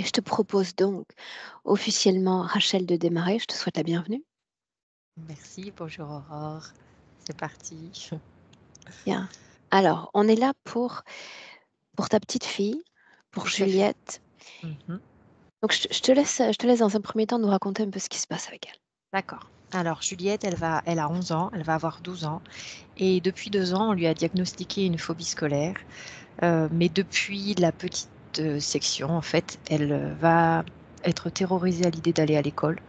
et je te propose donc officiellement, Rachel, de démarrer. Je te souhaite la bienvenue. Merci, bonjour Aurore. C'est parti. Bien. Alors, on est là pour ta petite fille, pour Tout à fait. Juliette. Mhm. Donc, je te laisse dans un premier temps nous raconter un peu ce qui se passe avec elle. D'accord. Alors, Juliette, elle a 11 ans, elle va avoir 12 ans. Et depuis 2 ans, on lui a diagnostiqué une phobie scolaire. Mais depuis la petite section, en fait, elle va être terrorisée à l'idée d'aller à l'école.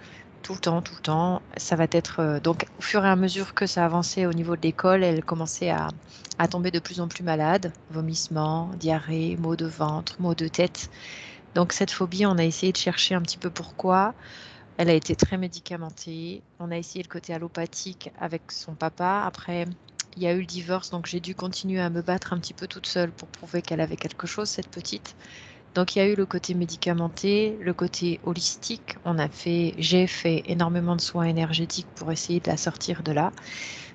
Tout le temps, tout le temps. Ça va être. Donc, au fur et à mesure que ça avançait au niveau de l'école, elle commençait à tomber de plus en plus malade. Vomissements, diarrhée, maux de ventre, maux de tête. Donc cette phobie, on a essayé de chercher un petit peu pourquoi. Elle a été très médicamentée. On a essayé le côté allopathique avec son papa. Après, il y a eu le divorce, donc j'ai dû continuer à me battre un petit peu toute seule pour prouver qu'elle avait quelque chose, cette petite. Donc il y a eu le côté médicamenté, le côté holistique. J'ai fait énormément de soins énergétiques pour essayer de la sortir de là,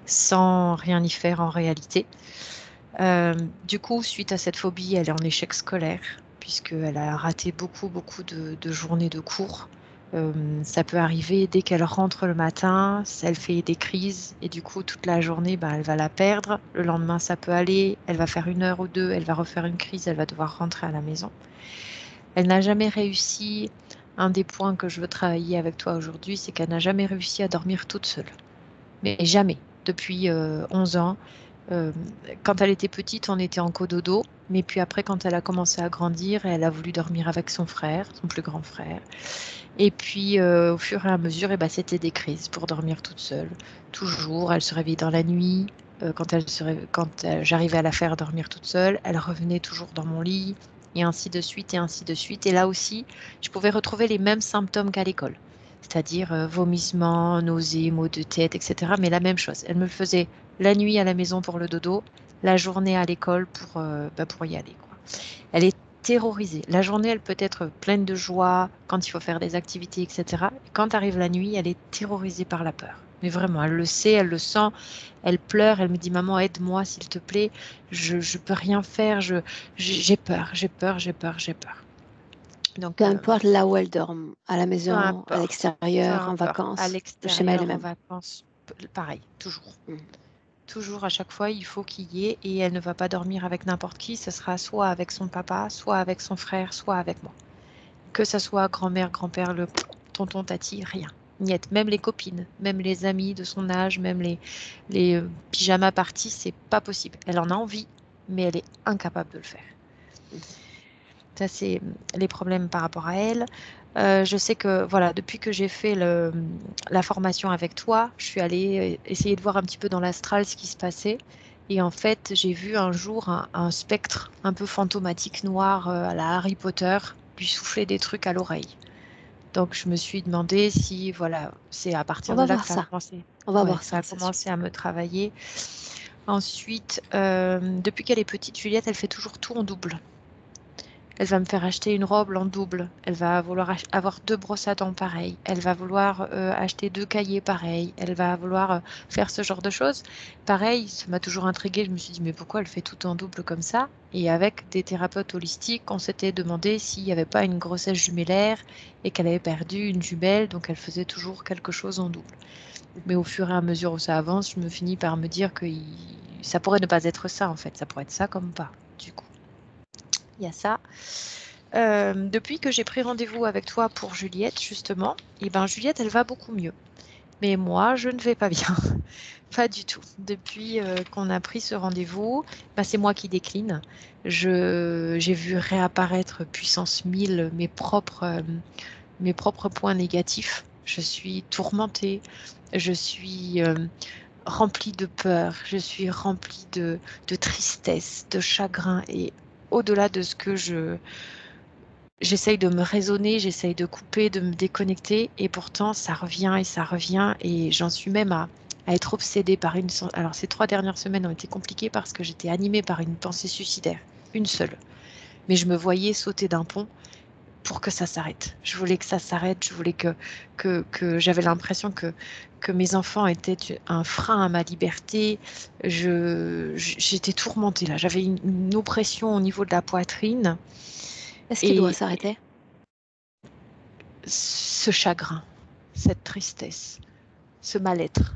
sans rien y faire en réalité. Euh, du coup, suite à cette phobie, elle est en échec scolaire, puisqu'elle a raté beaucoup, beaucoup de journées de cours. Ça peut arriver dès qu'elle rentre le matin, elle fait des crises, et du coup, toute la journée, ben, elle va la perdre. Le lendemain, ça peut aller, elle va faire 1 heure ou 2, elle va refaire une crise, elle va devoir rentrer à la maison. Elle n'a jamais réussi, un des points que je veux travailler avec toi aujourd'hui, c'est qu'elle n'a jamais réussi à dormir toute seule. Mais jamais, depuis 11 ans. Euh, Quand elle était petite, on était en cododo, mais puis après, quand elle a commencé à grandir, elle a voulu dormir avec son frère, son plus grand frère. Et puis, au fur et à mesure, eh ben, c'était des crises pour dormir toute seule. Toujours, elle se réveillait dans la nuit. Quand j'arrivais à la faire dormir toute seule, elle revenait toujours dans mon lit, et ainsi de suite, et ainsi de suite. Et là aussi, je pouvais retrouver les mêmes symptômes qu'à l'école, c'est-à-dire vomissements, nausées, maux de tête, etc. Mais la même chose. Elle me le faisait la nuit à la maison pour le dodo, la journée à l'école pour y aller, quoi. Elle est terrorisée. La journée, elle peut être pleine de joie quand il faut faire des activités, etc. Et quand arrive la nuit, elle est terrorisée par la peur. Mais vraiment, elle le sait, elle le sent, elle pleure, elle me dit, maman, aide-moi, s'il te plaît, je peux rien faire, j'ai peur, j'ai peur, j'ai peur, j'ai peur. Donc, Peu importe là où elle dort, à la peu maison, à importe, peu l'extérieur, en importe, à vacances, le schéma est le l'extérieur, en même. vacances, pareil, toujours. Mhm. Toujours, à chaque fois, il faut qu'il y ait, et elle ne va pas dormir avec n'importe qui, ce sera soit avec son papa, soit avec son frère, soit avec moi. Que ça soit grand-mère, grand-père, le tonton, tati, rien. Niet. Même les copines, même les amis de son âge, même les pyjamas parties, c'est pas possible. Elle en a envie, mais elle est incapable de le faire. Mhm. Ça, c'est les problèmes par rapport à elle. Je sais que, voilà, depuis que j'ai fait la formation avec toi, je suis allée essayer de voir un petit peu dans l'astral ce qui se passait. Et en fait, j'ai vu un jour un spectre un peu fantomatique noir à la Harry Potter lui souffler des trucs à l'oreille. Donc, je me suis demandé si, voilà, c'est à On partir de va là que voir ça a ça. commencé. On va Ouais, voir ça ça, a c'est sûr. commencé à me travailler. Ensuite, depuis qu'elle est petite, Juliette, elle fait toujours tout en double. Elle va me faire acheter une robe en double. Elle va vouloir avoir 2 brosses à dents pareilles. Elle va vouloir acheter 2 cahiers pareils. Elle va vouloir faire ce genre de choses. Pareil, ça m'a toujours intriguée. Je me suis dit, mais pourquoi elle fait tout en double comme ça? Et avec des thérapeutes holistiques, on s'était demandé s'il n'y avait pas une grossesse jumellaire et qu'elle avait perdu une jumelle, donc elle faisait toujours quelque chose en double. Mais au fur et à mesure où ça avance, je me finis par me dire que ça pourrait ne pas être ça, en fait. Ça pourrait être ça comme pas, du coup. Il y a ça. Depuis que j'ai pris rendez-vous avec toi pour Juliette, justement, et ben Juliette, elle va beaucoup mieux. Mais moi, je ne vais pas bien. Pas du tout. Depuis qu'on a pris ce rendez-vous, ben, c'est moi qui décline. J'ai vu réapparaître puissance 1000 mes propres points négatifs. Je suis tourmentée. Je suis remplie de peur. Je suis remplie de tristesse, de chagrin et au-delà de ce que j'essaye de me raisonner, j'essaye de couper, de me déconnecter, et pourtant ça revient, et j'en suis même à être obsédée par Alors ces 3 dernières semaines ont été compliquées parce que j'étais animée par une pensée suicidaire, une seule. Mais je me voyais sauter d'un pont pour que ça s'arrête. Je voulais que ça s'arrête, je voulais que j'avais l'impression que mes enfants étaient un frein à ma liberté. J'étais tourmentée là, j'avais une oppression au niveau de la poitrine. Est-ce qu'il doit Et s'arrêter? ce chagrin, cette tristesse, ce mal-être.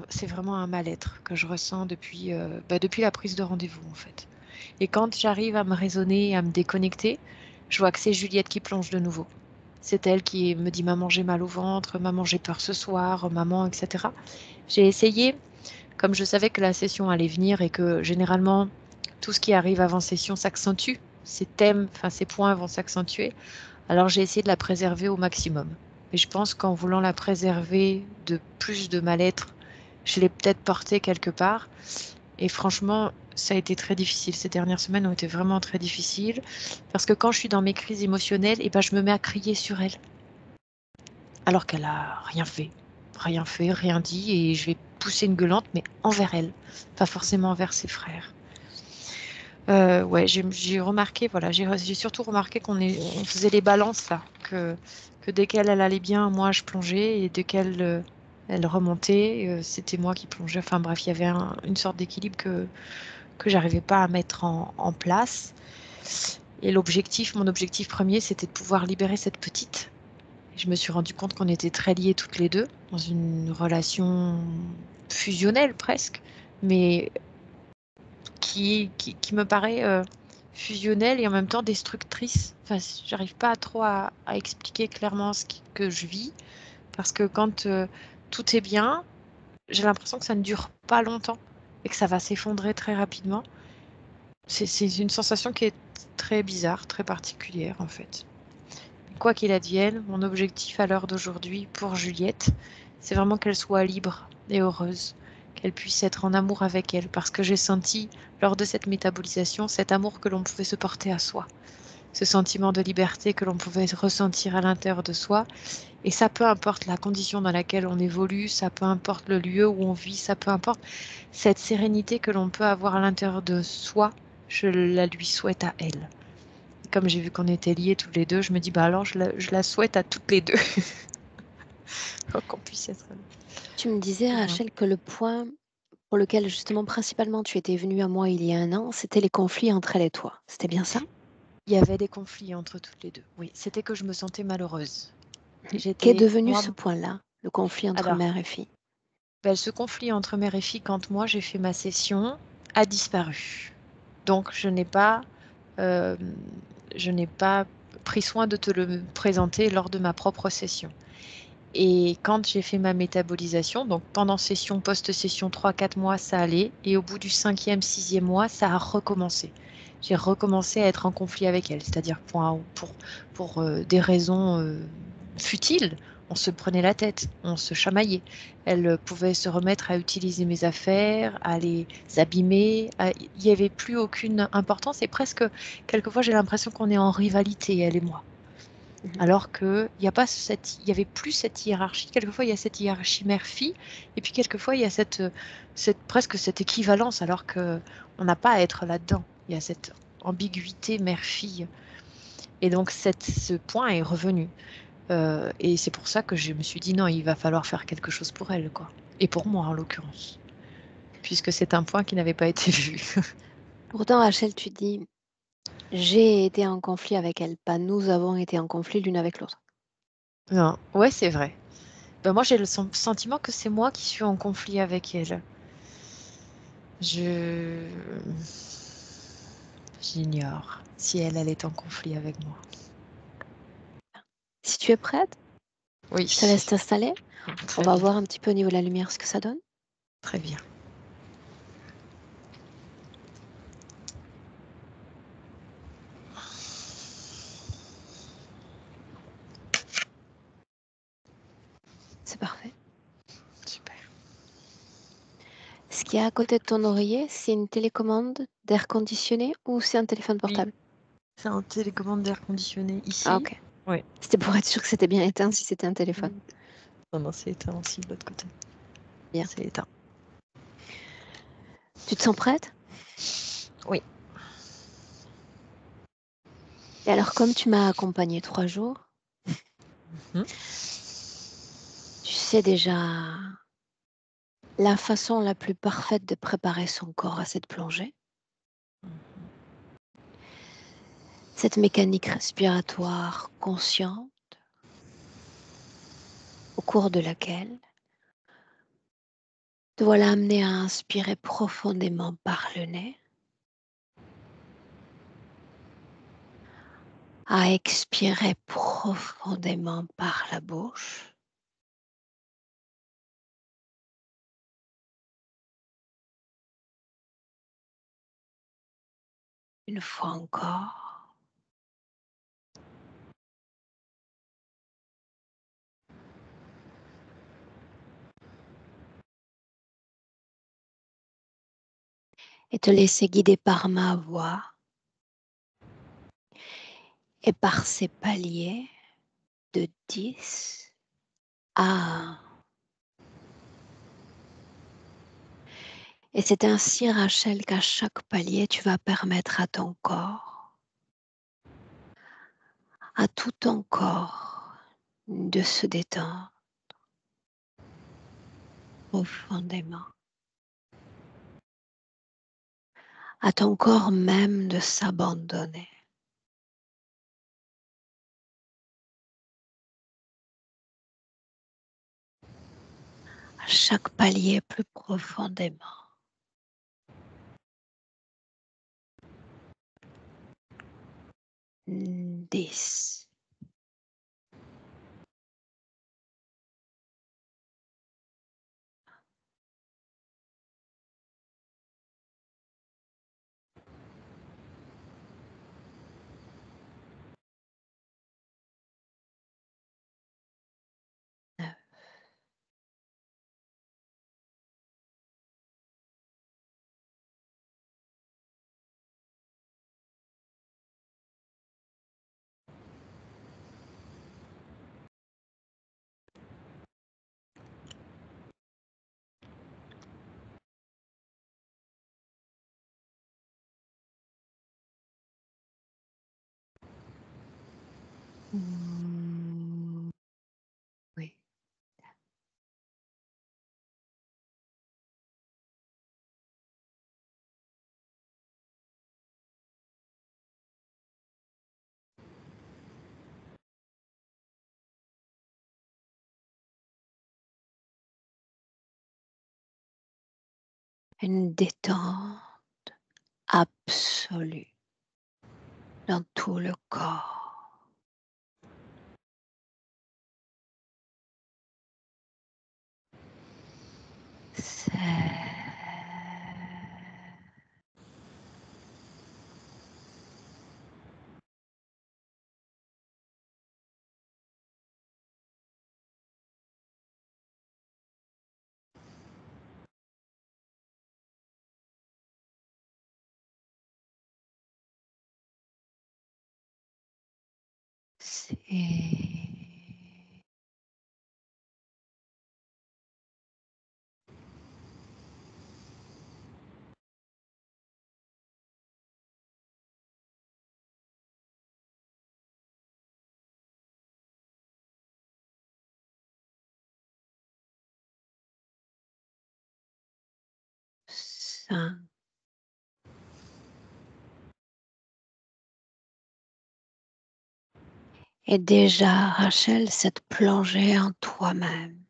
C'est vraiment un mal-être que je ressens depuis la prise de rendez-vous, en fait. Et quand j'arrive à me raisonner, à me déconnecter, je vois que c'est Juliette qui plonge de nouveau. C'est elle qui me dit maman j'ai mal au ventre, maman j'ai peur ce soir, maman, etc. J'ai essayé, comme je savais que la session allait venir et que généralement tout ce qui arrive avant session s'accentue, ces thèmes, enfin ces points vont s'accentuer, alors j'ai essayé de la préserver au maximum. Mais je pense qu'en voulant la préserver de plus de mal-être, je l'ai peut-être portée quelque part. Et franchement, ça a été très difficile. Ces dernières semaines ont été vraiment très difficiles parce que quand je suis dans mes crises émotionnelles, je me mets à crier sur elle. Alors qu'elle a rien fait, rien dit, et je vais pousser une gueulante, mais envers elle, pas forcément envers ses frères. Ouais, j'ai remarqué, voilà, j'ai surtout remarqué on faisait les balances là, que dès qu'elle allait bien, moi je plongeais, et dès qu'elle elle remontait, c'était moi qui plongeais. Enfin bref, il y avait une sorte d'équilibre que j'arrivais pas à mettre en place. Et mon objectif premier, c'était de pouvoir libérer cette petite. Je me suis rendu compte qu'on était très liées toutes les deux, dans une relation fusionnelle presque, mais qui me paraît fusionnelle et en même temps destructrice. Enfin, j'arrive pas trop à expliquer clairement que je vis, parce que quand tout est bien, j'ai l'impression que ça ne dure pas longtemps et que ça va s'effondrer très rapidement. C'est une sensation qui est très bizarre, très particulière en fait. Quoi qu'il advienne, mon objectif à l'heure d'aujourd'hui pour Juliette, c'est vraiment qu'elle soit libre et heureuse, qu'elle puisse être en amour avec elle, parce que j'ai senti lors de cette métabolisation cet amour que l'on pouvait se porter à soi, ce sentiment de liberté que l'on pouvait ressentir à l'intérieur de soi. Et ça, peu importe la condition dans laquelle on évolue, ça peu importe le lieu où on vit, ça peu importe cette sérénité que l'on peut avoir à l'intérieur de soi, je la lui souhaite à elle. Comme j'ai vu qu'on était liés tous les deux, je me dis, alors je la souhaite à toutes les deux. Qu'on puisse être. Tu me disais, Voilà. Rachel, que le point pour lequel justement principalement tu étais venue à moi il y a 1 an, c'était les conflits entre elle et toi. C'était bien ça? Il y avait des conflits entre toutes les deux. Oui, c'était que je me sentais malheureuse. Qu'est J'étais, devenu moi, ce point-là, le conflit entre alors, mère et fille? ce conflit entre mère et fille, quand moi j'ai fait ma session, a disparu. Donc, euh, je n'ai pas pris soin de te le présenter lors de ma propre session. Et quand j'ai fait ma métabolisation, donc pendant session, post-session, 3-4 mois, ça allait. Et au bout du 5e, 6e mois, ça a recommencé. J'ai recommencé à être en conflit avec elle, c'est-à-dire pour des raisons futiles. On se prenait la tête, on se chamaillait. Elle pouvait se remettre à utiliser mes affaires, à les abîmer. Il n'y avait plus aucune importance, et presque, quelquefois, j'ai l'impression qu'on est en rivalité, elle et moi. Alors qu'il n'y a pas il y avait plus cette hiérarchie. Quelquefois, il y a cette hiérarchie mère-fille, et puis quelquefois, il y a presque cette équivalence, alors qu'on n'a pas à être là-dedans. Il y a cette ambiguïté mère-fille. Et donc, ce point est revenu. Et c'est pour ça que je me suis dit, non, il va falloir faire quelque chose pour elle, quoi. Et pour moi, en l'occurrence. Puisque c'est un point qui n'avait pas été vu. Pourtant, Rachel, tu dis, j'ai été en conflit avec elle, pas nous avons été en conflit l'une avec l'autre. Non, ouais, c'est vrai. Moi, j'ai le sentiment que c'est moi qui suis en conflit avec elle. Je J'ignore si elle est en conflit avec moi. Si tu es prête, Oui, je te laisse t'installer. On très va bien, voir un petit peu au niveau de la lumière ce que ça donne. très bien. C'est parfait. Super. Ce qui est à côté de ton oreiller, c'est une télécommande d'air conditionné ou c'est un téléphone Oui, portable? c'est un télécommande d'air conditionné Ah, ici. ok. Oui. C'était pour être sûr que c'était bien éteint si c'était un téléphone. Non, non, c'est éteint aussi de l'autre côté. Bien. C'est éteint. Tu te sens prête? Oui. Et alors, comme tu m'as accompagnée 3 jours, Mhm. tu sais déjà la façon la plus parfaite de préparer son corps à cette plongée. Cette mécanique respiratoire consciente, au cours de laquelle te voilà amené à inspirer profondément par le nez, à expirer profondément par la bouche. Une fois encore. Et te laisser guider par ma voix et par ces paliers de 10 à 1. Et c'est ainsi, Rachel, qu'à chaque palier, tu vas permettre à ton corps, à tout ton corps, de se détendre profondément, à ton corps même de s'abandonner. À chaque palier plus profondément. 10. Oui. Une détente absolue dans tout le corps. C'est ça. Et déjà, Rachel, cette plongée en toi-même,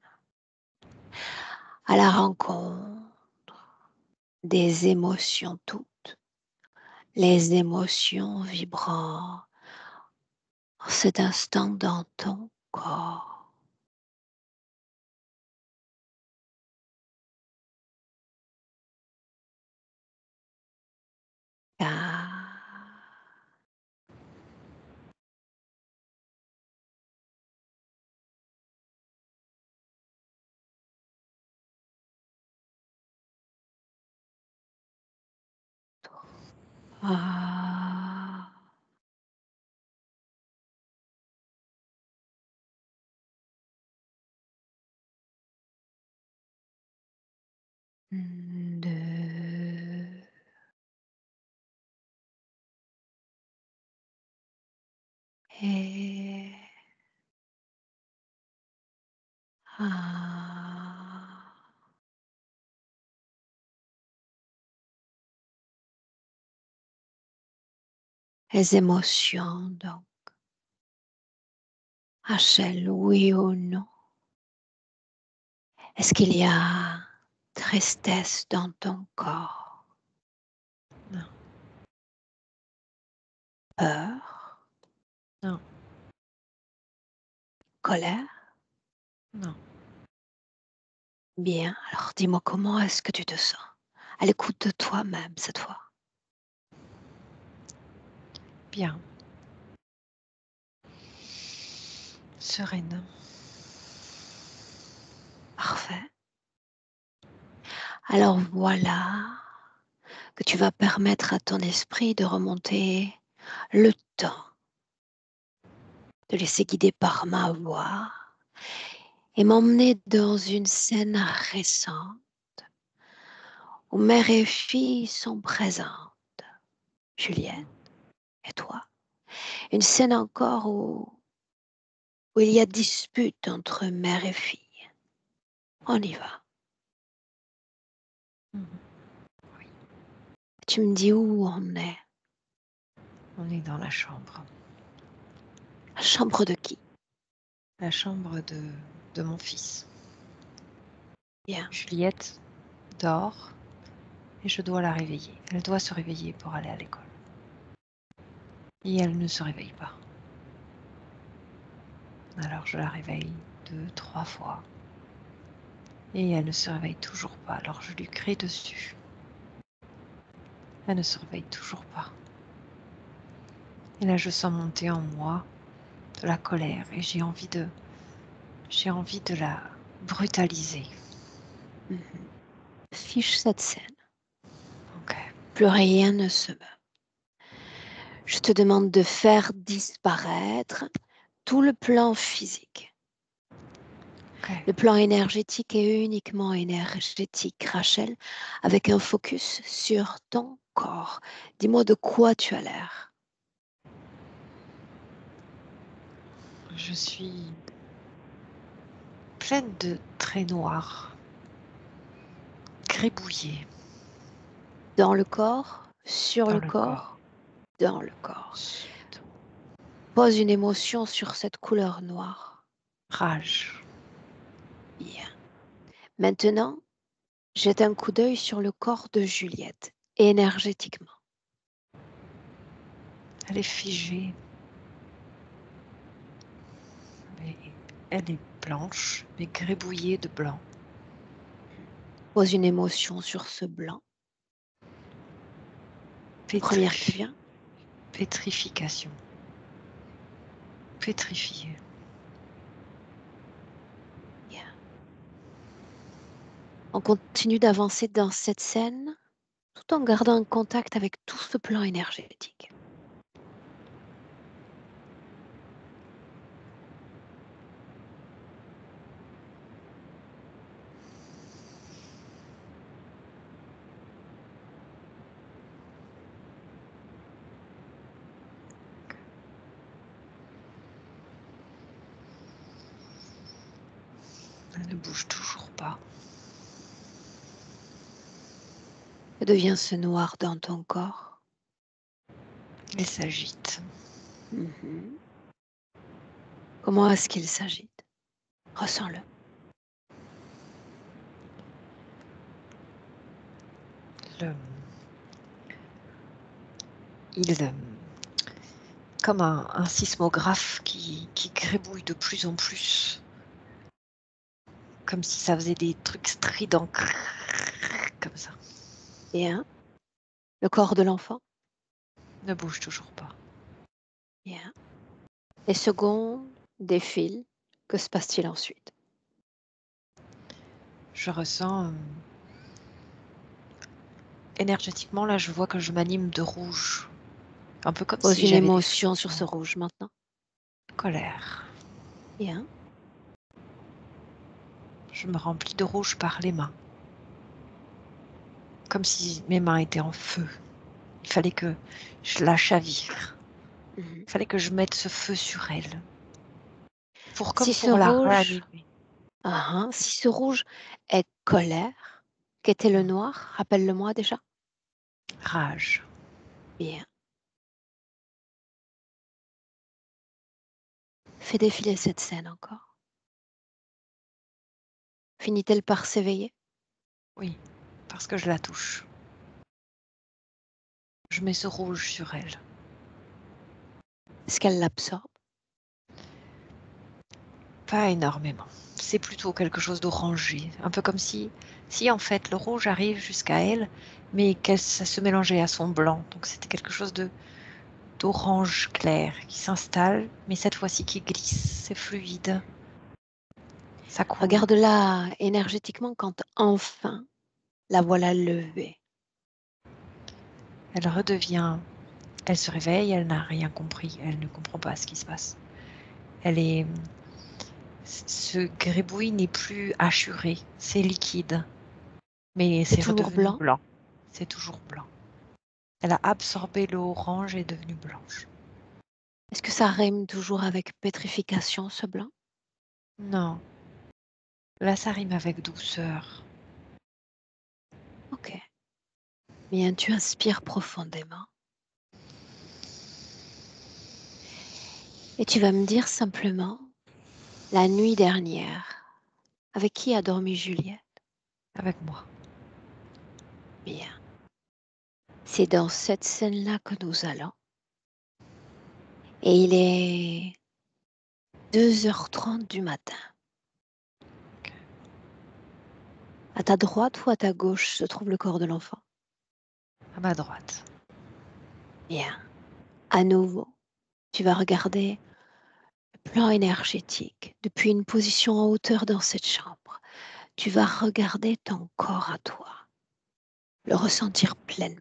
à la rencontre des émotions toutes, les émotions vibrant en cet instant dans ton corps. Car ah, deux et un. Les émotions, donc, Rachel, oui ou non, Est-ce qu'il y a tristesse dans ton corps? Non, Peur? non, Colère? non. Bien, alors dis-moi comment est-ce que tu te sens? À l'écoute de toi-même cette fois. Bien. Sereine. Parfait. Alors voilà que tu vas permettre à ton esprit de remonter le temps, de laisser guider par ma voix et m'emmener dans une scène récente où mère et fille sont présentes, Juliette et toi. Une scène encore où il y a dispute entre mère et fille. On y va. Mhm. Tu me dis où on est? On est dans la chambre. La chambre de qui? La chambre de mon fils. Bien. Juliette dort et je dois la réveiller. Elle doit se réveiller pour aller à l'école. Et elle ne se réveille pas. Alors je la réveille 2, 3 fois. Et elle ne se réveille toujours pas. Alors je lui crie dessus. Elle ne se réveille toujours pas. Et là je sens monter en moi de la colère et j'ai envie de la brutaliser. Mhm. Fiche cette scène. Ok. Plus rien ne se meut. Je te demande de faire disparaître tout le plan physique. Ok. Le plan énergétique est uniquement énergétique, Rachel, avec un focus sur ton corps. Dis-moi de quoi tu as l'air. Je suis pleine de traits noirs, gribouillés Dans le corps, sur dans le le corps. corps, dans le corps. Ensuite, Pose une émotion sur cette couleur noire. rage. Bien. Maintenant, jette un coup d'œil sur le corps de Juliette, énergétiquement. Elle est figée. Mais elle est blanche, mais gribouillée de blanc. Pose une émotion sur ce blanc. La première qui vient. Pétrification. Pétrifiée. Bien. On continue d'avancer dans cette scène tout en gardant un contact avec tout ce plan énergétique. Elle ne bouge toujours pas. Que devient ce noir dans ton corps? Elle s'agite. Mhm. Comment est-ce qu'il s'agite? Ressens-le. Le- Il, comme un sismographe qui gribouille de plus en plus, comme si ça faisait des trucs stridents, comme ça. Bien. Le corps de l'enfant? Ne bouge toujours pas. Bien. Les secondes défilent. Que se passe-t-il ensuite? Je ressens énergétiquement, là, je vois que je m'anime de rouge. Un peu comme Pose si une j'avais des émotion sur ce frissons. rouge maintenant. Colère. Bien. Je me remplis de rouge par les mains. Comme si mes mains étaient en feu. Il fallait que je la chavire. Mhm. Il fallait que je mette ce feu sur elle. Si Comme ce pour la rouge, réanimer. si ce rouge est colère, qu'était le Hmm. noir? Rappelle-le-moi déjà. Rage. Bien. Fais défiler cette scène encore. Finit-elle par s'éveiller? Oui, parce que je la touche. Je mets ce rouge sur elle. Est-ce qu'elle l'absorbe? Pas énormément. C'est plutôt quelque chose d'orangé, un peu comme si en fait le rouge arrive jusqu'à elle, mais ça se mélangeait à son blanc. Donc c'était quelque chose d'orange clair qui s'installe, mais cette fois-ci qui glisse. C'est fluide, ça coule. Regarde-la énergétiquement quand enfin la voilà levée. Elle redevient, elle se réveille, elle n'a rien compris, elle ne comprend pas ce qui se passe. Ce gribouille n'est plus hachuré, c'est liquide, mais C'est c'est toujours redevenu blanc? blanc. C'est toujours blanc. Elle a absorbé le orange et est devenue blanche. Est-ce que ça rime toujours avec pétrification, ce blanc? Non, là ça rime avec douceur. Ok. Bien, tu inspires profondément. Et tu vas me dire simplement, la nuit dernière, avec qui a dormi Juliette? Avec moi. Bien. C'est dans cette scène-là que nous allons. Et il est 2h30 du matin. À ta droite ou à ta gauche se trouve le corps de l'enfant? À ma droite. Bien. À nouveau, tu vas regarder le plan énergétique depuis une position en hauteur dans cette chambre. Tu vas regarder ton corps à toi, le ressentir pleinement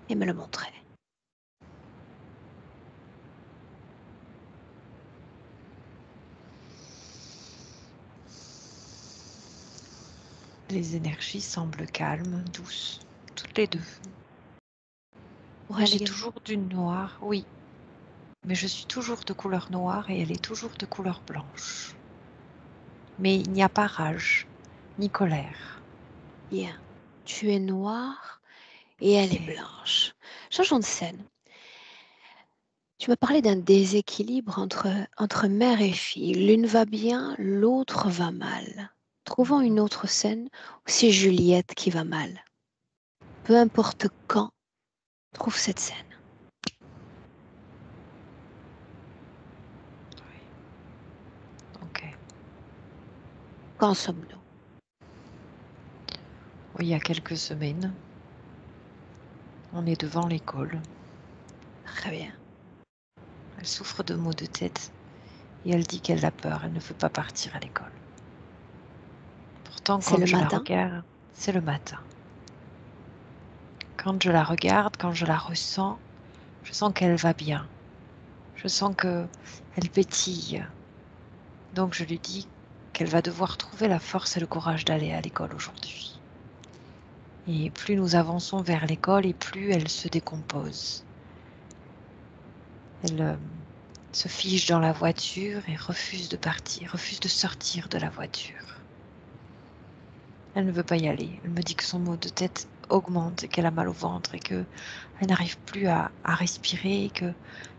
et me le montrer. Les énergies semblent calmes, douces, toutes les deux. Pour Mais elle j'ai également? toujours du noir, oui. Mais je suis toujours de couleur noire et elle est toujours de couleur blanche. Mais il n'y a pas rage, ni colère. Bien. Tu es noire et elle est Et blanche. Changeons de scène. Tu m'as parlé d'un déséquilibre entre mère et fille. L'une va bien, l'autre va mal. Trouvons une autre scène où c'est Juliette qui va mal. Peu importe quand, trouve cette scène. ok. Quand sommes-nous? Oui, il y a quelques semaines, on est devant l'école. Très bien. Elle souffre de maux de tête et elle dit qu'elle a peur, elle ne veut pas partir à l'école. Pourtant, C'est le quand je la matin. regarde, c'est le matin. Quand je la regarde, quand je la ressens, je sens qu'elle va bien. Je sens qu'elle pétille. Donc je lui dis qu'elle va devoir trouver la force et le courage d'aller à l'école aujourd'hui. Et plus nous avançons vers l'école et plus elle se décompose. Elle se fige dans la voiture et refuse de partir, refuse de sortir de la voiture. Elle ne veut pas y aller. Elle me dit que son maux de tête augmente et qu'elle a mal au ventre et qu'elle n'arrive plus à respirer et que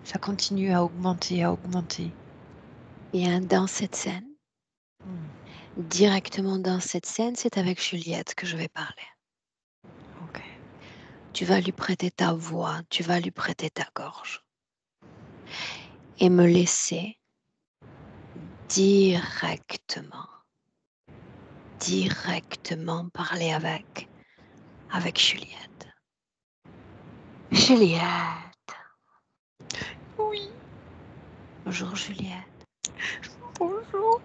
ça continue à augmenter, à augmenter. Et dans cette scène, directement dans cette scène, c'est avec Juliette que je vais parler. Ok. Tu vas lui prêter ta voix, tu vas lui prêter ta gorge. Et me laisser directement, directement parler avec Juliette. Juliette. Oui, Bonjour Juliette. bonjour.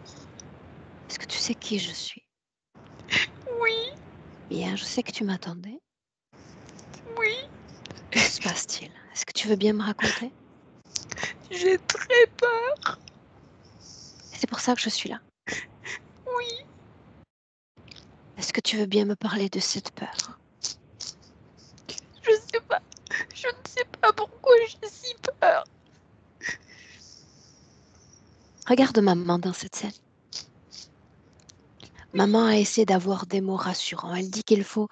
Est-ce que tu sais qui je suis? Oui, Bien, je sais que tu m'attendais. oui, Que se passe-t-il? Est-ce que tu veux bien me raconter? j'ai très peur. C'est pour ça que je suis là. Oui, Est-ce que tu veux bien me parler de cette peur? je sais pas. Je ne sais pas pourquoi j'ai si peur. Regarde maman dans cette scène. Oui, Maman a essayé d'avoir des mots rassurants. Elle dit qu'il faut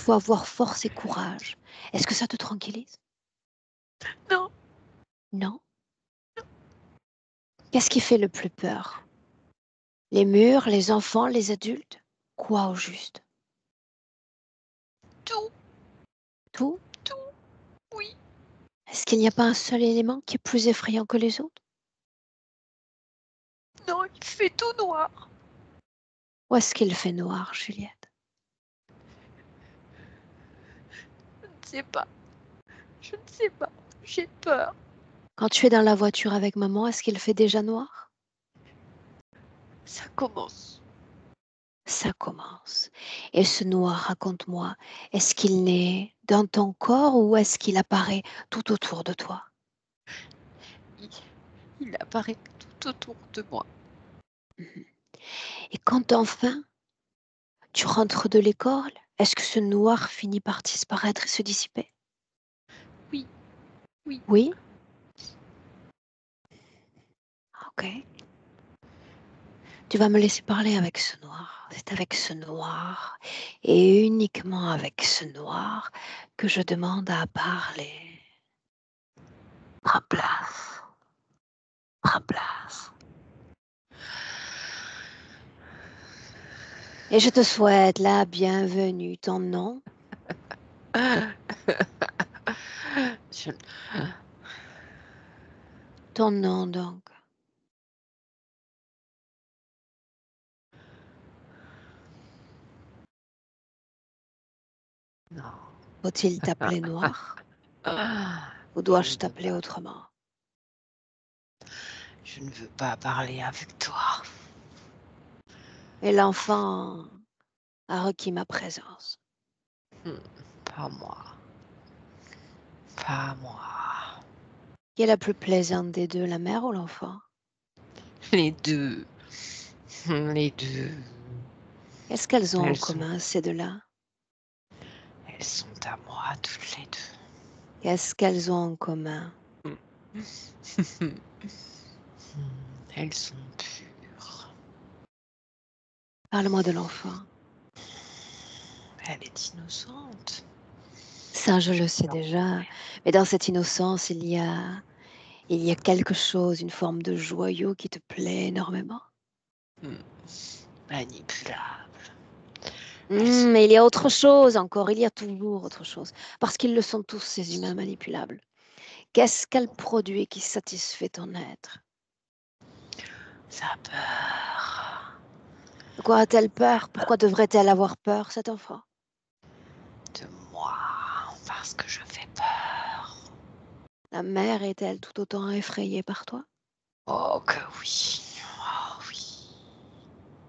avoir force et courage. Est-ce que ça te tranquillise? non, Non? Qu'est-ce qui fait le plus peur? Les murs, les enfants, les adultes? Quoi au juste? Tout, Tout? tout, oui. Est-ce qu'il n'y a pas un seul élément qui est plus effrayant que les autres? Non, il fait tout noir. Ou est-ce qu'il fait noir, Juliette? Je ne sais pas. Je ne sais pas. J'ai peur. Quand tu es dans la voiture avec maman, est-ce qu'il fait déjà noir? Ça commence. Ça commence. Et ce noir, raconte-moi, est-ce qu'il naît dans ton corps ou est-ce qu'il apparaît tout autour de toi? Il, il apparaît tout autour de moi. Mhm. Et quand enfin tu rentres de l'école, est-ce que ce noir finit par disparaître et se dissiper? Oui, oui. Oui? Ok. Tu vas me laisser parler avec ce noir. C'est avec ce noir et uniquement avec ce noir que je demande à parler. Prends place. Prends place. Et je te souhaite la bienvenue. Ton nom? Je- Ton nom donc. Non. Faut-il t'appeler Noir ou Je dois-je ne veux t'appeler pas. autrement? Je ne veux pas parler avec toi. Et l'enfant a requis ma présence. Pas moi. Pas moi. Qui est la plus plaisante des deux, la mère ou l'enfant? Les deux. Les deux. Qu'est-ce qu'elles ont en Elles sont, commun, ces deux-là? elles sont à moi, toutes les deux. Qu'est-ce qu'elles ont en commun? Elles sont pures. Parle-moi de l'enfant. Elle est innocente. Ça, je le Je sais l'en- déjà. Mais dans cette innocence, il y a quelque chose, une forme de joyau qui te plaît énormément. Manipulable. Elles sont Mais il y a autre chose encore, il y a toujours autre chose. Parce qu'ils le sont tous, ces humains manipulables. Qu'est-ce qu'elle produit qui satisfait ton être? sa peur De quoi a-t-elle peur? Pourquoi devrait-elle avoir peur, cet enfant? de moi parce que je fais peur. La mère est-elle tout autant effrayée par toi? Oh que oui. Oh oui.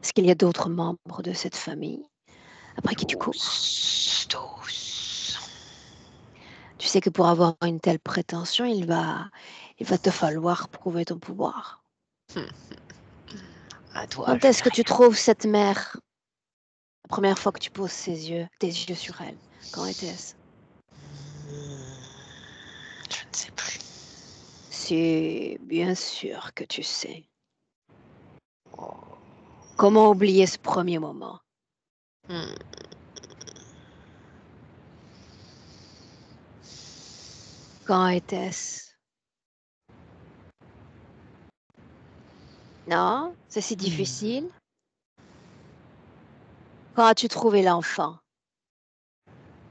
Est-ce qu'il y a d'autres membres de cette famille après qui tu cours? Tous. Tous. Tu sais que pour avoir une telle prétention, il va te falloir prouver ton pouvoir. À toi, Quand je est-ce n'ai que tu rien. trouves cette mère? La première fois que tu poses tes yeux sur elle, quand était-ce? Je ne sais plus. C'est bien sûr que tu sais. Oh. Comment oublier ce premier moment? Hmm. Quand était-ce? Non, c'est si difficile. Quand as-tu trouvé l'enfant?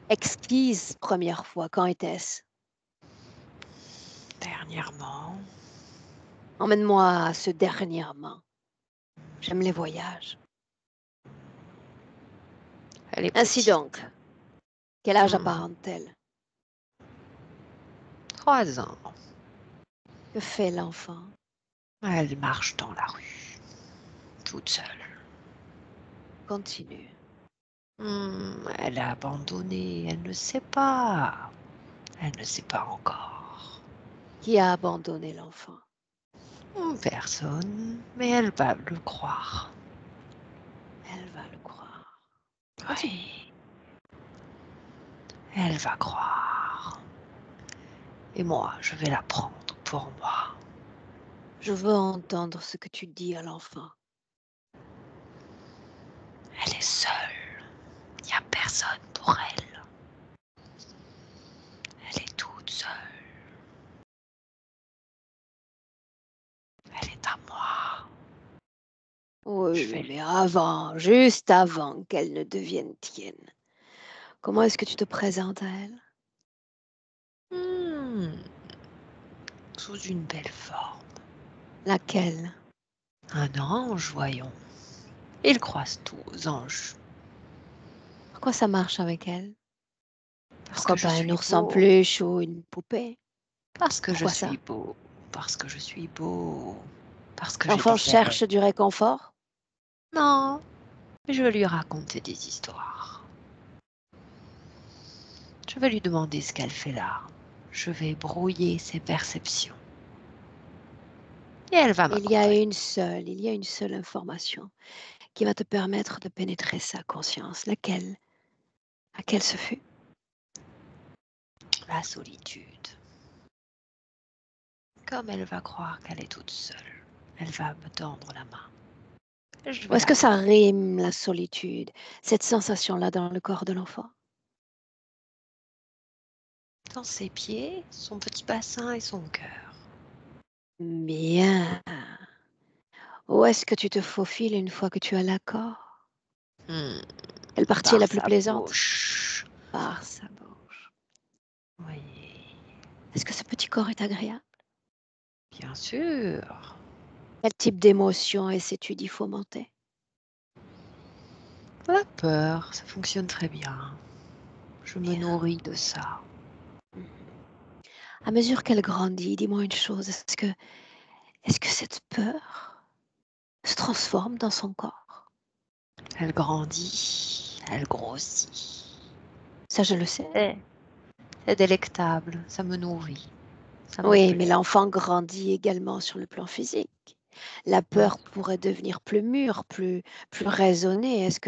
Exquise première fois, quand était-ce? Dernièrement, Emmène-moi à ce dernièrement. J'aime les voyages. elle est Ainsi petite. donc, quel âge Hmm. apparente-t-elle? 3 ans. Que fait l'enfant? Elle marche dans la rue, toute seule. Continue. Elle a abandonné, elle ne sait pas. Elle ne sait pas encore. Qui a abandonné l'enfant? Personne, mais elle va le croire. Elle va le croire. Continue. Oui, elle va croire. Et moi, je vais la prendre pour moi. Je veux entendre ce que tu dis à l'enfant. Elle est seule. Il n'y a personne pour elle. Elle est toute seule. Elle est à moi. Oui, Je oui, vais mais avant, juste avant qu'elle ne devienne tienne, comment est-ce que tu te présentes à elle? Hmm, sous une belle forme. Laquelle? Un ange, voyons. Il croise tout aux anges. Pourquoi ça marche avec elle? Parce Pourquoi que je pas un suis ours en beau. peluche ou une poupée? Parce que je Pourquoi suis ça? beau. Parce que je suis beau. Parce que j'ai L'enfant des ailes. cherche du réconfort? Non, je vais lui raconter des histoires. Je vais lui demander ce qu'elle fait là. Je vais brouiller ses perceptions. Et elle va m'accompagner. Il y a une seule information qui va te permettre de pénétrer sa conscience. Laquelle? Laquelle ce fut? La solitude. Comme elle va croire qu'elle est toute seule, elle va me tendre la main. Je Ou vais est-ce la que ça prendre rime, la solitude, cette sensation-là dans le corps de l'enfant? dans ses pieds, son petit bassin et son cœur. Bien. Où est-ce que tu te faufiles une fois que tu as l'accord? Hmm, Quelle partie est par la plus sa plaisante? bouche. Par sa bouche. Oui, Est-ce que ce petit corps est agréable? bien sûr. Quel type d'émotion essaies-tu d'y fomenter? La peur, ça fonctionne très bien. Je me Bien. nourris de ça. Mhm. À mesure qu'elle grandit, dis-moi une chose, est-ce que cette peur se transforme dans son corps? Elle grandit, elle grossit. Ça, je le sais. C'est c'est délectable, ça me nourrit, ça me Oui, mais plaît. l'enfant grandit également sur le plan physique. La Bien, peur pourrait devenir plus mûre, plus raisonnée. Est-ce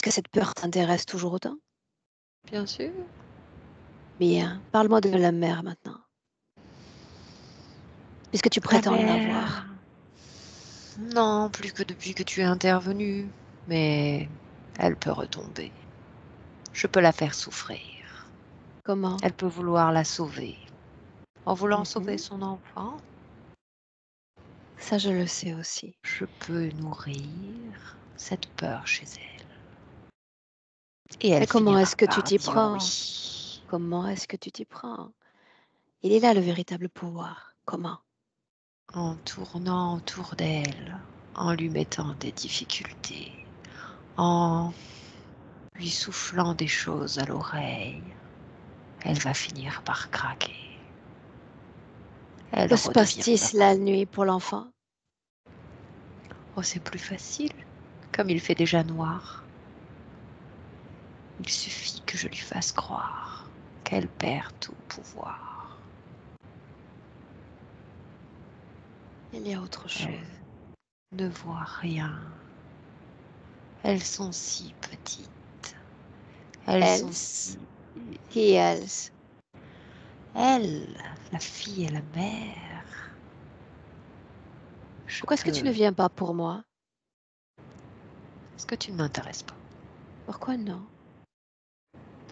que cette peur t'intéresse toujours autant? bien sûr. Bien. Parle-moi de la mère maintenant, puisque tu La prétends mère. l'avoir. Non, plus que depuis que tu es intervenu. Mais elle peut retomber. Je peux la faire souffrir. Comment? Elle peut vouloir la sauver. En voulant sauver Mhm. son enfant, Ça, je le sais aussi. je peux nourrir cette peur chez elle. Et elle Mais comment est-ce finira que tu par t'y dire prends? oui. Comment est-ce que tu t'y prends? Il est là le véritable pouvoir. Comment? En tournant autour d'elle, en lui mettant des difficultés, en lui soufflant des choses à l'oreille, elle va finir par craquer. Elle Que se passe-t-il redeviendra. la nuit pour l'enfant? Oh, c'est plus facile. Comme il fait déjà noir, il suffit que je lui fasse croire qu'elle perd tout pouvoir. Il y a autre chose. Elle ne voit rien. Elles sont si petites. Elles sont Else? si... Qui else? Elle, la fille et la mère, je Pourquoi est-ce que tu ne peux... viens pas pour moi? Parce que tu ne m'intéresses pas. Pourquoi non?